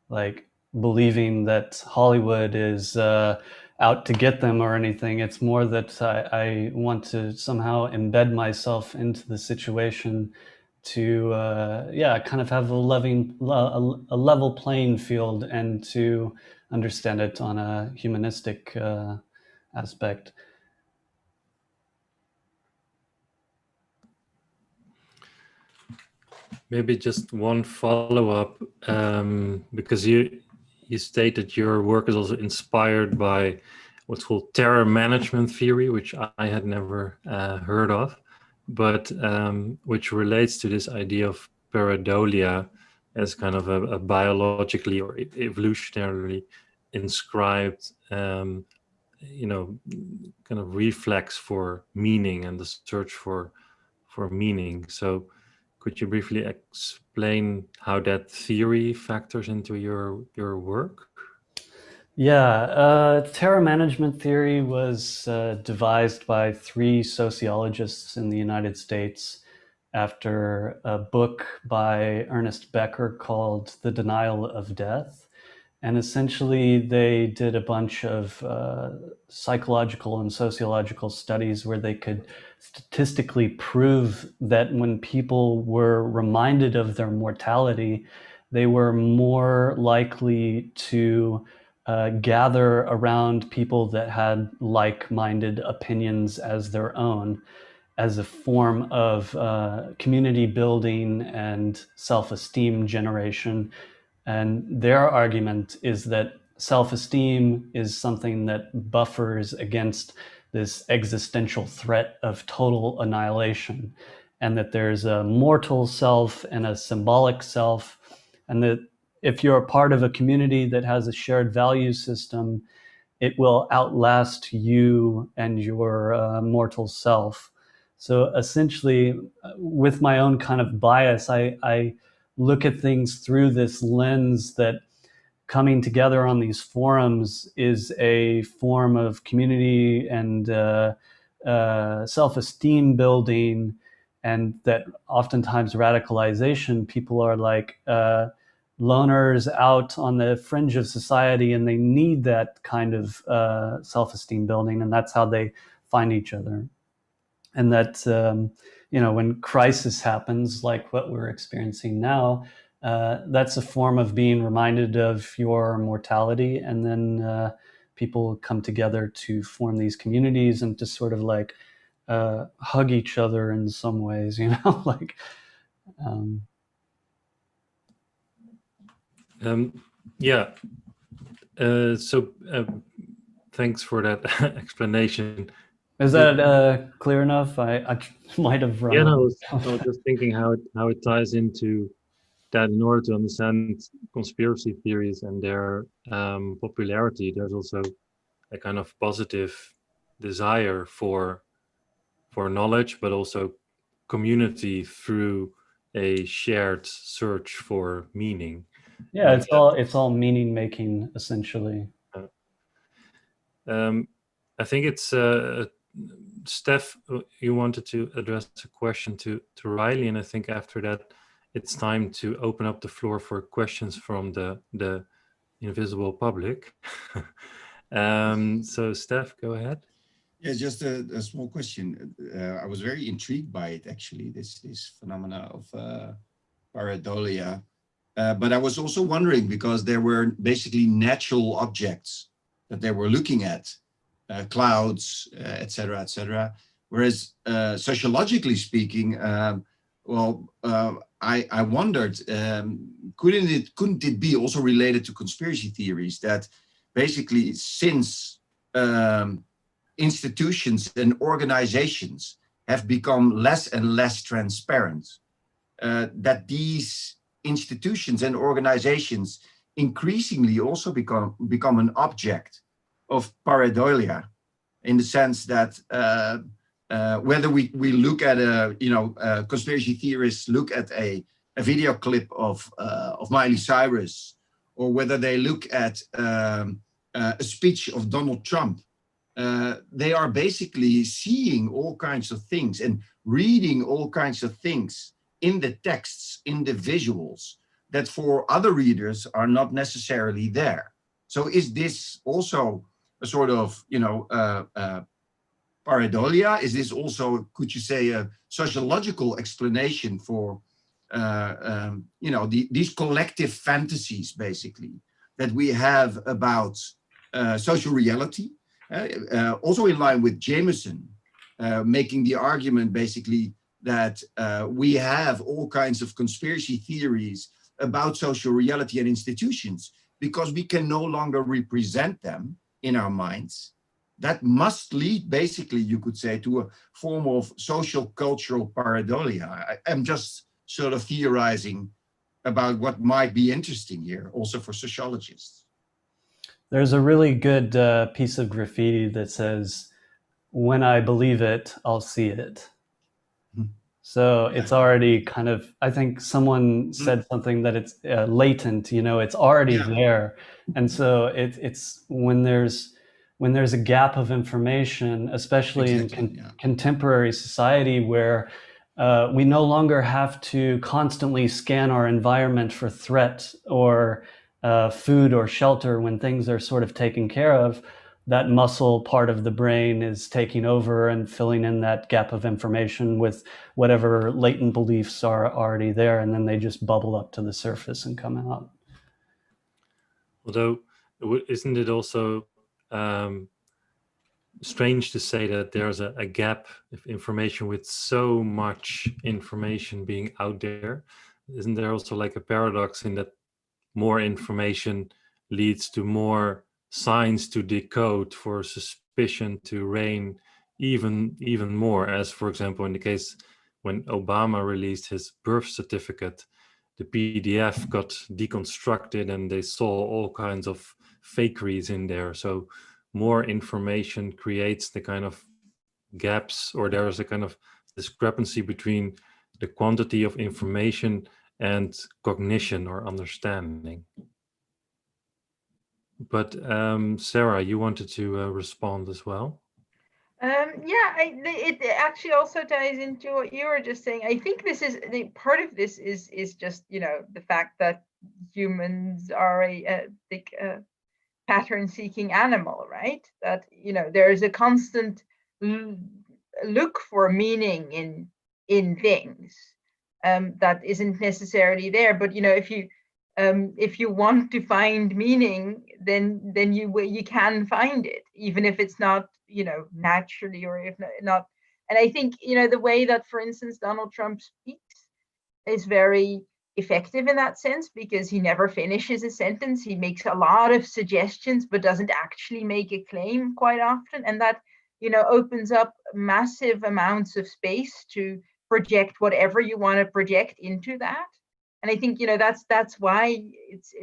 like believing that Hollywood is out to get them or anything. It's more that I want to somehow embed myself into the situation to kind of have a level playing field and to understand it on a humanistic aspect. Maybe just one follow-up, because you stated your work is also inspired by what's called terror management theory, which I had never heard of, but which relates to this idea of pareidolia as kind of a biologically or evolutionarily inscribed, kind of reflex for meaning and the search for meaning. So could you briefly explain how that theory factors into your work? Yeah, terror management theory was devised by 3 sociologists in the United States after a book by Ernest Becker called The Denial of Death. And essentially, they did a bunch of psychological and sociological studies where they could statistically prove that when people were reminded of their mortality, they were more likely to gather around people that had like-minded opinions as their own, as a form of community building and self-esteem generation. And their argument is that self-esteem is something that buffers against this existential threat of total annihilation, and that there's a mortal self and a symbolic self, and that if you're a part of a community that has a shared value system, it will outlast you and your mortal self. So essentially, with my own kind of bias, I look at things through this lens that coming together on these forums is a form of community and self-esteem building, and that oftentimes radicalization, people are like loners out on the fringe of society, and they need that kind of self-esteem building, and that's how they find each other. And that when crisis happens, like what we're experiencing now, that's a form of being reminded of your mortality, and then people come together to form these communities and to sort of like hug each other in some ways, like. Yeah. So thanks for that explanation. Is that clear enough? I might have run. Yeah, no, I was just thinking how it ties into that. In order to understand conspiracy theories and their popularity, there's also a kind of positive desire for knowledge, but also community through a shared search for meaning. Yeah, it's all meaning making essentially. I think it's Steph, you wanted to address a question to Riley, and I think after that it's time to open up the floor for questions from the invisible public. So Steph, go ahead. Yeah, just a small question. I was very intrigued by it, actually, this phenomena of pareidolia. But I was also wondering, because there were basically natural objects that they were looking at, clouds, et cetera, whereas sociologically speaking, I wondered, couldn't it be also related to conspiracy theories that basically since institutions and organizations have become less and less transparent, that these institutions and organizations increasingly also become an object of pareidolia, in the sense that whether we look at conspiracy theorists look at a video clip of Miley Cyrus, or whether they look at a speech of Donald Trump, they are basically seeing all kinds of things and reading all kinds of things in the texts, in the visuals, that for other readers are not necessarily there. So is this also a sort of, pareidolia? Is this also, could you say, a sociological explanation for, these collective fantasies, basically, that we have about social reality? Also in line with Jameson, making the argument, basically, that we have all kinds of conspiracy theories about social reality and institutions because we can no longer represent them in our minds. That must lead, basically, you could say, to a form of social cultural pareidolia. I'm just sort of theorizing about what might be interesting here, also for sociologists. There's a really good piece of graffiti that says, "When I believe it, I'll see it." So it's already kind of, I think someone said something that it's latent, it's already there. And so it's when there's a gap of information, especially in contemporary society, where we no longer have to constantly scan our environment for threat or food or shelter when things are sort of taken care of. That muscle part of the brain is taking over and filling in that gap of information with whatever latent beliefs are already there, and then they just bubble up to the surface and come out. Although, isn't it also strange to say that there's a gap of information with so much information being out there? Isn't there also like a paradox in that more information leads to more signs to decode, for suspicion to reign even more, as for example in the case when Obama released his birth certificate, the PDF got deconstructed and they saw all kinds of fakeries in there. So more information creates the kind of gaps, or there is a kind of discrepancy between the quantity of information and cognition or understanding. But Sarah, you wanted to respond as well? It actually also ties into what you were just saying. I think this is part of this is just the fact that humans are a big pattern-seeking animal, right? That there is a constant look for meaning in things that isn't necessarily there. But if you want to find meaning, then you can find it, even if it's not naturally, or if not. And I think the way that, for instance, Donald Trump speaks is very effective in that sense, because he never finishes a sentence. He makes a lot of suggestions but doesn't actually make a claim quite often, and that opens up massive amounts of space to project whatever you want to project into that. And I think that's why it's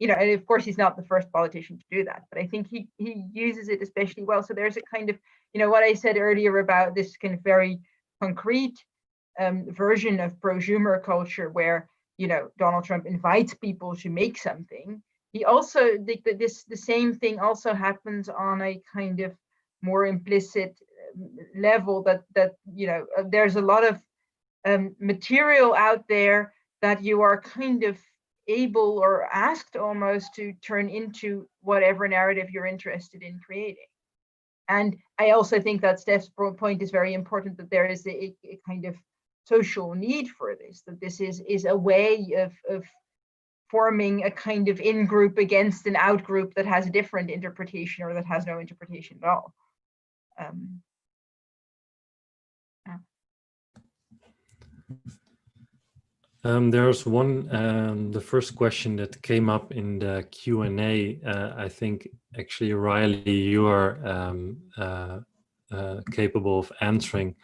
and of course he's not the first politician to do that, but I think he uses it especially well. So there's a kind of what I said earlier about this kind of very concrete version of prosumer culture, where Donald Trump invites people to make something. He also the same thing also happens on a kind of more implicit level, that there's a lot of material out there that you are kind of able or asked almost to turn into whatever narrative you're interested in creating. And I also think that Steph's point is very important, that there is a kind of social need for this, that this is a way of forming a kind of in-group against an out-group that has a different interpretation, or that has no interpretation at all. There's one, the first question that came up in the Q&A. I think actually, Riley, you are capable of answering,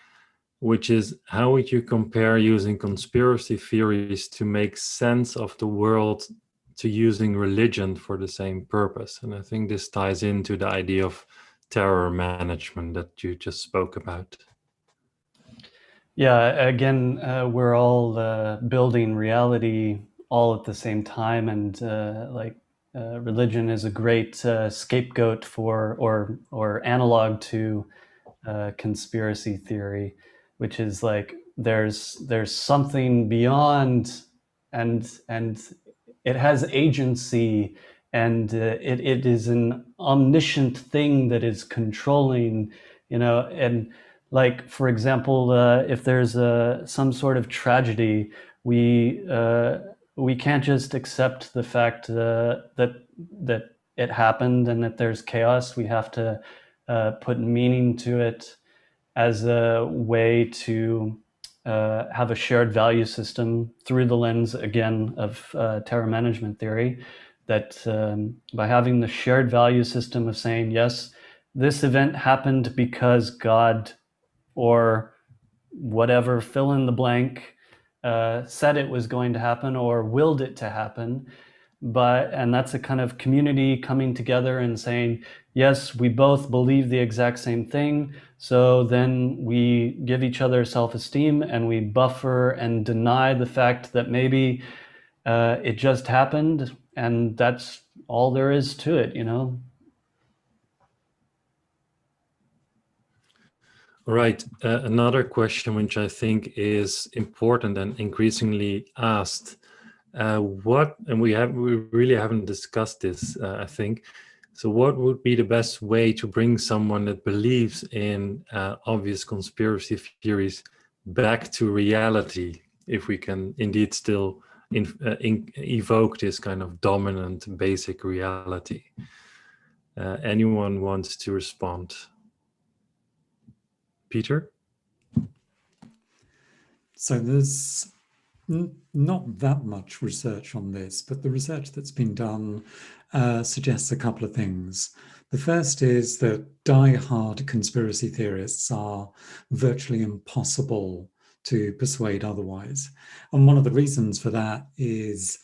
which is, how would you compare using conspiracy theories to make sense of the world to using religion for the same purpose? And I think this ties into the idea of terror management that you just spoke about. Yeah, again, we're all building reality all at the same time, and religion is a great scapegoat for or analog to conspiracy theory, which is like there's something beyond, and it has agency, and it is an omniscient thing that is controlling, and like, for example, if there's some sort of tragedy, we can't just accept the fact that it happened and that there's chaos. We have to put meaning to it as a way to have a shared value system through the lens, again, of terror management theory, that by having the shared value system of saying, yes, this event happened because God or whatever, fill in the blank, said it was going to happen or willed it to happen. And that's a kind of community coming together and saying, yes, we both believe the exact same thing. So then we give each other self-esteem and we buffer and deny the fact that maybe it just happened, and that's all there is to it, Right. Another question which I think is important and increasingly asked, and we really haven't discussed this, I think. So what would be the best way to bring someone that believes in obvious conspiracy theories back to reality, if we can indeed still evoke this kind of dominant basic reality? Anyone wants to respond? Peter? So there's not that much research on this, but the research that's been done suggests a couple of things. The first is that die-hard conspiracy theorists are virtually impossible to persuade otherwise. And one of the reasons for that is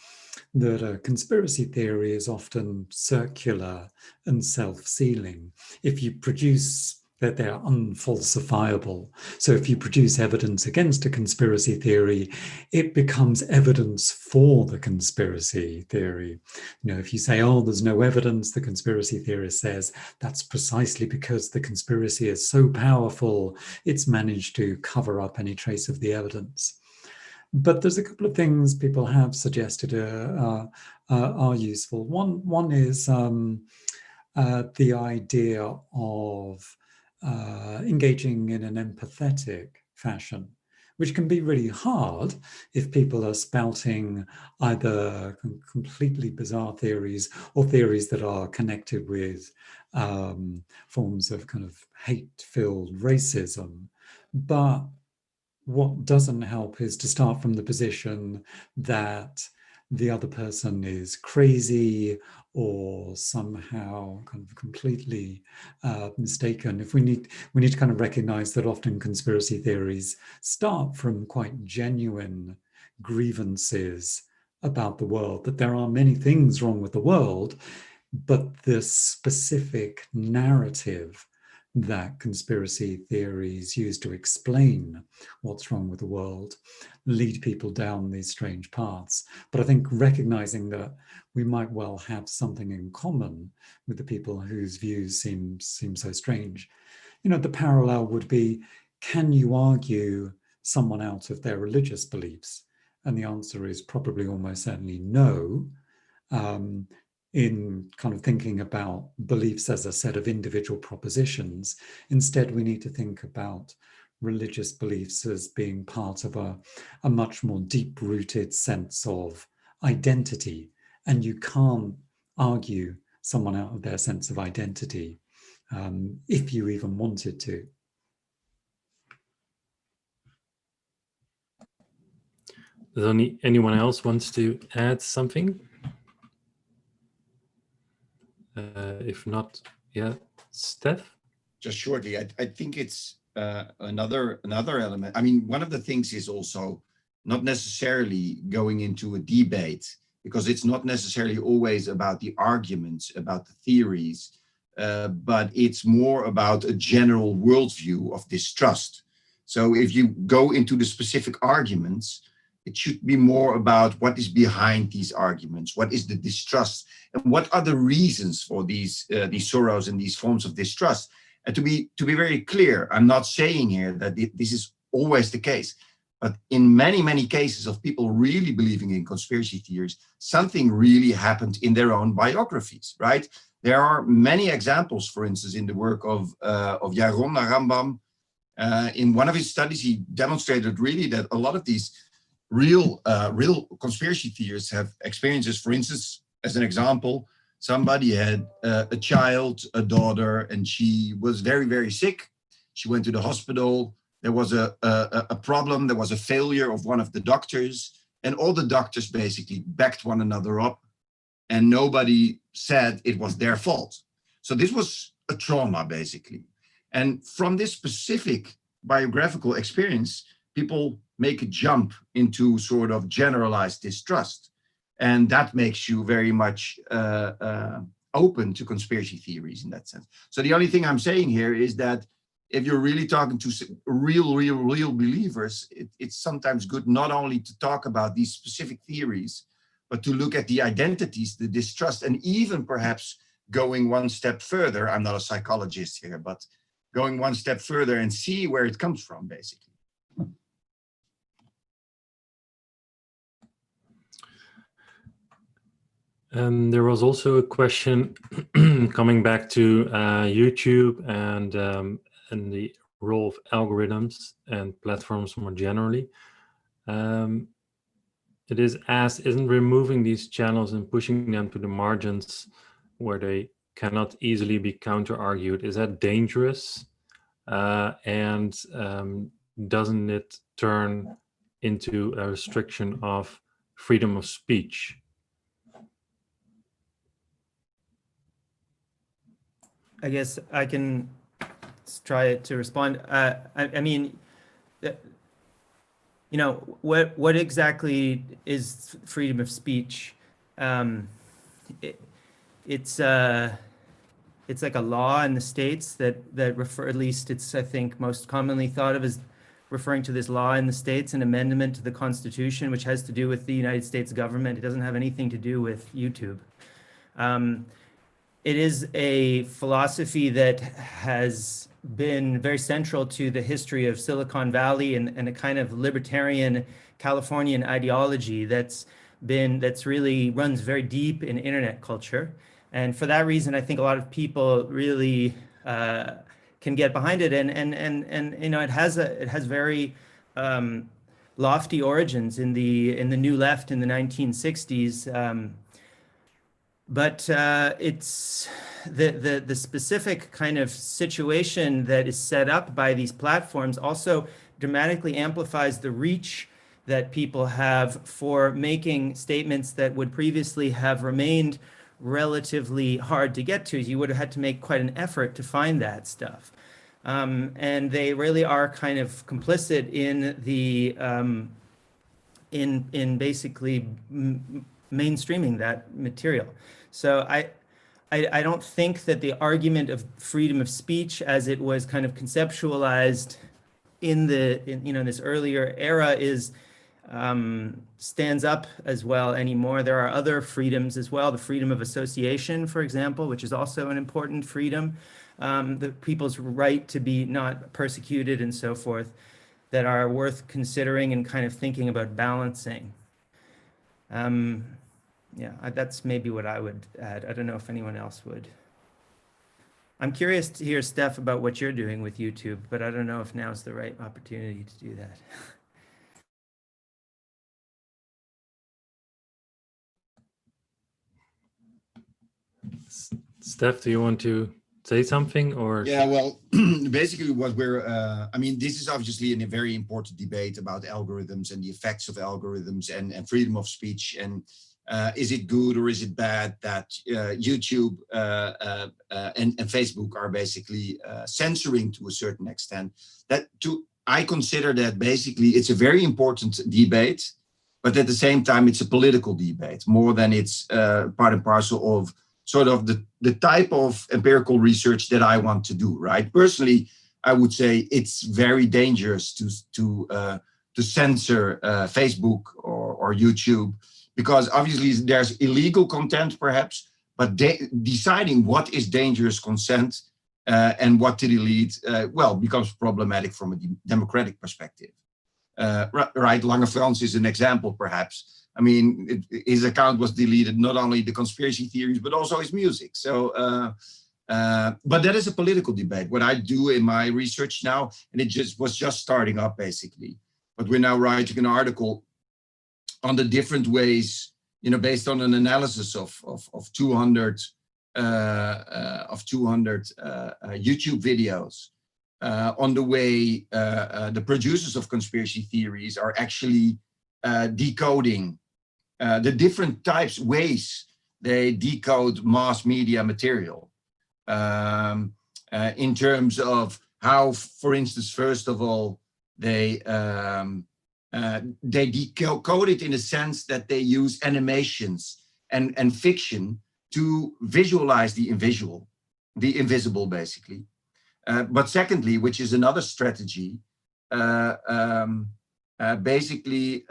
that a conspiracy theory is often circular and self-sealing. If you produce that they're unfalsifiable. So if you produce evidence against a conspiracy theory, it becomes evidence for the conspiracy theory. If you say, oh, there's no evidence, the conspiracy theorist says, that's precisely because the conspiracy is so powerful, it's managed to cover up any trace of the evidence. But there's a couple of things people have suggested are useful. One is the idea of engaging in an empathetic fashion, which can be really hard if people are spouting either completely bizarre theories or theories that are connected with forms of kind of hate-filled racism. But what doesn't help is to start from the position that the other person is crazy or somehow kind of completely mistaken. If we need to kind of recognize that often conspiracy theories start from quite genuine grievances about the world, that there are many things wrong with the world, but the specific narrative that conspiracy theories use to explain what's wrong with the world lead people down these strange paths. But I think recognizing that we might well have something in common with the people whose views seem so strange. The parallel would be, can you argue someone out of their religious beliefs? And the answer is probably almost certainly no. In kind of thinking about beliefs as a set of individual propositions. Instead, we need to think about religious beliefs as being part of a much more deep-rooted sense of identity. And you can't argue someone out of their sense of identity if you even wanted to. Does anyone else wants to add something? If not, yeah, Steph? Just shortly, I think it's another element. I mean, one of the things is also not necessarily going into a debate, because it's not necessarily always about the arguments, about the theories, but it's more about a general worldview of distrust. So if you go into the specific arguments, it should be more about what is behind these arguments, what is the distrust, and what are the reasons for these sorrows and these forms of distrust. And to be very clear, I'm not saying here that this is always the case, but in many, many cases of people really believing in conspiracy theories, something really happened in their own biographies, right? There are many examples, for instance, in the work of Yaron Rambam. In one of his studies, he demonstrated really that a lot of these real conspiracy theorists have experiences. For instance, as an example, somebody had a child, a daughter, and she was very, very sick. She went to the hospital. There was a problem. There was a failure of one of the doctors, and all the doctors basically backed one another up, and nobody said it was their fault. So this was a trauma, basically. And from this specific biographical experience, people make a jump into sort of generalized distrust. And that makes you very much open to conspiracy theories in that sense. So the only thing I'm saying here is that if you're really talking to real believers, it's sometimes good not only to talk about these specific theories, but to look at the identities, the distrust, and even perhaps going one step further. I'm not a psychologist here, but going one step further and see where it comes from, basically. There was also a question coming back to YouTube and the role of algorithms and platforms more generally. It is asked, isn't removing these channels and pushing them to the margins where they cannot easily be counter-argued, is that dangerous? And doesn't it turn into a restriction of freedom of speech? I guess I can try to respond. I mean, you know, what exactly is freedom of speech? It's like a law in the States that refer, at least it's, I think, most commonly thought of as referring to this law in the States, an amendment to the Constitution, which has to do with the United States government. It doesn't have anything to do with YouTube. It is a philosophy that has been very central to the history of Silicon Valley and a kind of libertarian Californian ideology that's really runs very deep in internet culture. And for that reason, I think a lot of people really can get behind it. And you know, it has very lofty origins in the New Left in the 1960s. But it's the specific kind of situation that is set up by these platforms also dramatically amplifies the reach that people have for making statements that would previously have remained relatively hard to get to. You would have had to make quite an effort to find that stuff. And they really are kind of complicit in the in basically mainstreaming that material. So I don't think that the argument of freedom of speech, as it was kind of conceptualized in this earlier era, is stands up as well anymore. There are other freedoms as well. The freedom of association, for example, which is also an important freedom. The people's right to be not persecuted and so forth, that are worth considering and kind of thinking about balancing. Yeah, that's maybe what I would add. I don't know if anyone else would. I'm curious to hear, Steph, about what you're doing with YouTube, but I don't know if now's the right opportunity to do that. Steph, do you want to say something, or? Yeah, well, basically what we're, I mean, this is obviously a very important debate about algorithms and the effects of algorithms and freedom of speech. And is it good or is it bad that YouTube and Facebook are basically censoring to a certain extent? I consider that basically it's a very important debate, but at the same time, it's a political debate more than it's part and parcel of sort of the type of empirical research that I want to do, right? Personally, I would say it's very dangerous to censor Facebook or YouTube, because obviously there's illegal content perhaps, but deciding what is dangerous content and what to delete, well, becomes problematic from a democratic perspective. Right, Lange Frans is an example perhaps. I mean, his account was deleted, not only the conspiracy theories, but also his music. So, but that is a political debate. What I do in my research now, and it was just starting up basically, but we're now writing an article on the different ways, you know, based on an analysis of 200 YouTube videos on the way the producers of conspiracy theories are actually decoding the different ways they decode mass media material in terms of how, for instance, first of all, they decode it in a sense that they use animations and fiction to visualize the invisible, basically. But secondly, which is another strategy, basically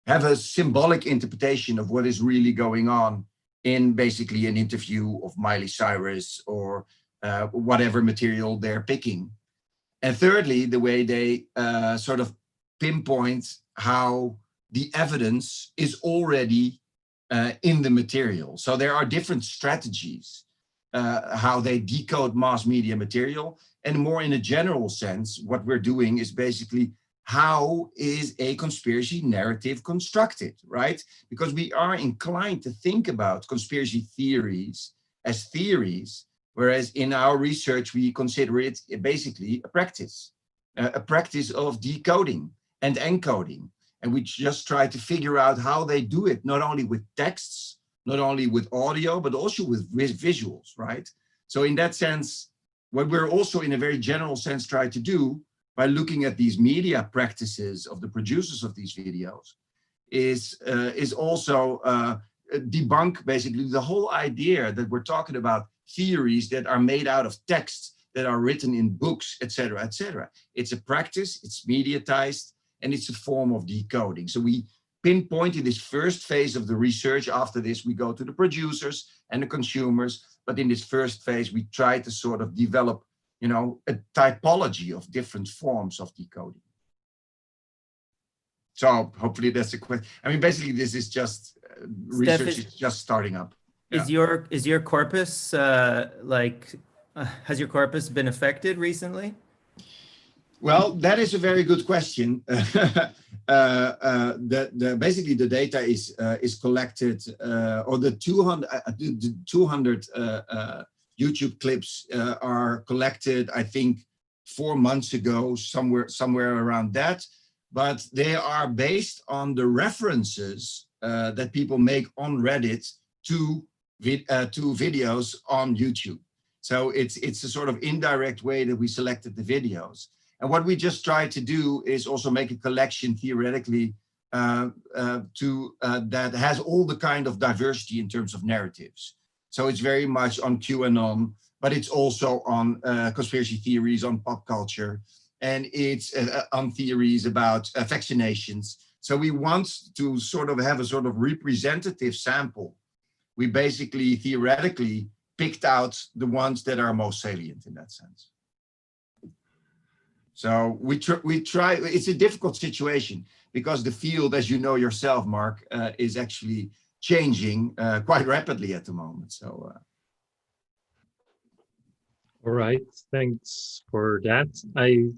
have a symbolic interpretation of what is really going on in basically an interview of Miley Cyrus or whatever material they're picking. And thirdly, the way they sort of pinpoint how the evidence is already in the material. So there are different strategies how they decode mass media material. And more in a general sense, what we're doing is basically how is a conspiracy narrative constructed, right? Because we are inclined to think about conspiracy theories as theories, whereas in our research, we consider it basically a practice of decoding and encoding. And we just try to figure out how they do it, not only with texts, not only with audio, but also with visuals, right? So in that sense, what we're also in a very general sense try to do by looking at these media practices of the producers of these videos is also debunk basically the whole idea that we're talking about theories that are made out of texts that are written in books, etc., etc. It's a practice, it's mediatized, and it's a form of decoding. So we pinpoint in this first phase of the research. After this, we go to the producers and the consumers. But in this first phase, we try to sort of develop, you know, a typology of different forms of decoding. So hopefully that's a question. I mean, basically, this is just research is just starting up. Is your corpus has your corpus been affected recently? Well, that is a very good question. Basically, the data is collected, or the 200 YouTube clips are collected, I think, 4 months ago, somewhere around that. But they are based on the references that people make on Reddit to videos on YouTube. So it's a sort of indirect way that we selected the videos. And what we just try to do is also make a collection theoretically that has all the kind of diversity in terms of narratives. So it's very much on QAnon, but it's also on conspiracy theories, on pop culture, and it's on theories about vaccinations. So we want to sort of have a sort of representative sample. We basically theoretically picked out the ones that are most salient in that sense. So we try, it's a difficult situation because the field, as you know yourself, Mark, is actually changing quite rapidly at the moment. So. All right, thanks for that. I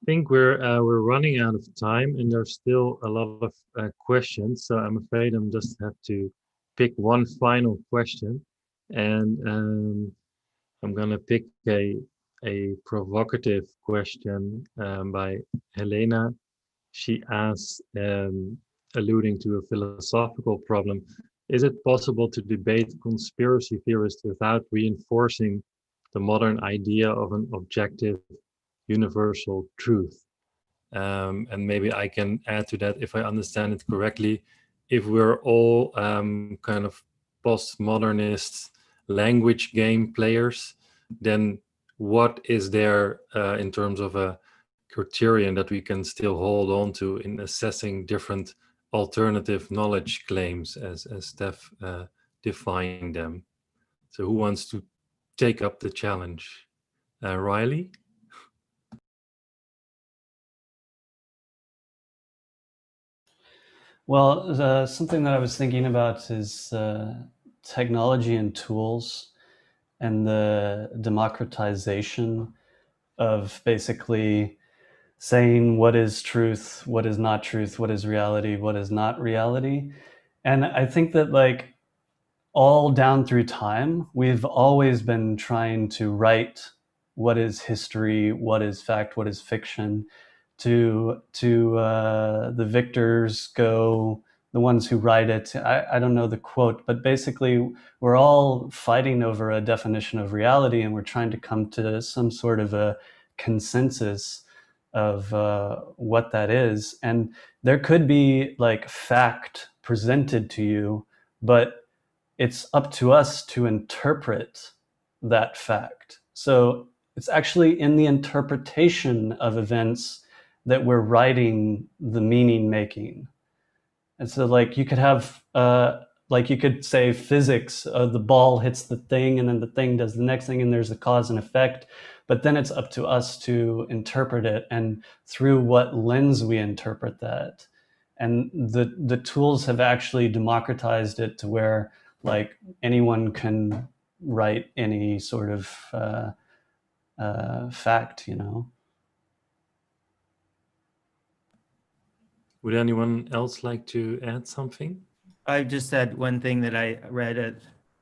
think we're running out of time and there's still a lot of questions. So I'm afraid I'm just have to pick one final question. And I'm gonna pick a provocative question by Helena. She asks, alluding to a philosophical problem, is it possible to debate conspiracy theorists without reinforcing the modern idea of an objective, universal truth? And maybe I can add to that, if I understand it correctly, if we're all kind of postmodernist language game players, then what is there in terms of a criterion that we can still hold on to in assessing different alternative knowledge claims as Steph defined them? So who wants to take up the challenge? Riley? Well, something that I was thinking about is technology and tools and the democratization of basically saying what is truth, what is not truth, what is reality, what is not reality. And I think that like all down through time, we've always been trying to write what is history, what is fact, what is fiction. To the victors go the ones who write it. I don't know the quote, but basically we're all fighting over a definition of reality, and we're trying to come to some sort of a consensus of what that is. And there could be like fact presented to you, but it's up to us to interpret that fact. So it's actually in the interpretation of events that we're writing the meaning making. And so like you could have, like you could say physics, the ball hits the thing and then the thing does the next thing and there's a cause and effect, but then it's up to us to interpret it and through what lens we interpret that. And the tools have actually democratized it to where like anyone can write any sort of fact, you know. Would anyone else like to add something? I just said one thing that I read.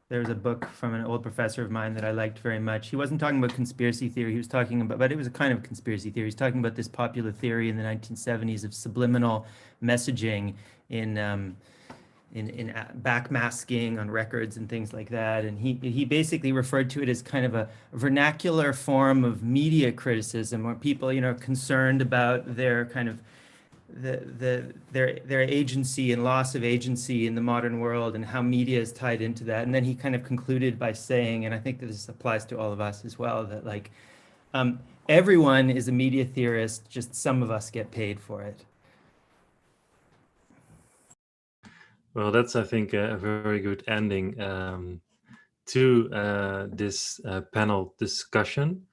There was a book from an old professor of mine that I liked very much. He wasn't talking about conspiracy theory. He was talking about, but it was a kind of conspiracy theory. He's talking about this popular theory in the 1970s of subliminal messaging in backmasking on records and things like that. And he basically referred to it as kind of a vernacular form of media criticism, where people, you know, are concerned about their kind of their agency and loss of agency in the modern world and how media is tied into that. And then he kind of concluded by saying, and I think that this applies to all of us as well, that like everyone is a media theorist, just some of us get paid for it. Well, that's, I think, a very good ending to this panel discussion.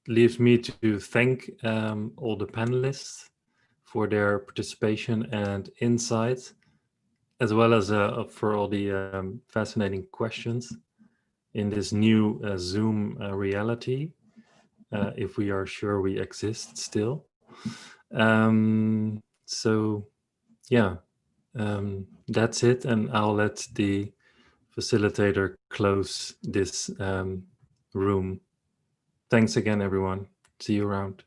Leaves me to thank all the panelists for their participation and insights, as well as for all the fascinating questions in this new Zoom reality, if we are sure we exist still. So, yeah, that's it, and I'll let the facilitator close this room. Thanks again, everyone. See you around.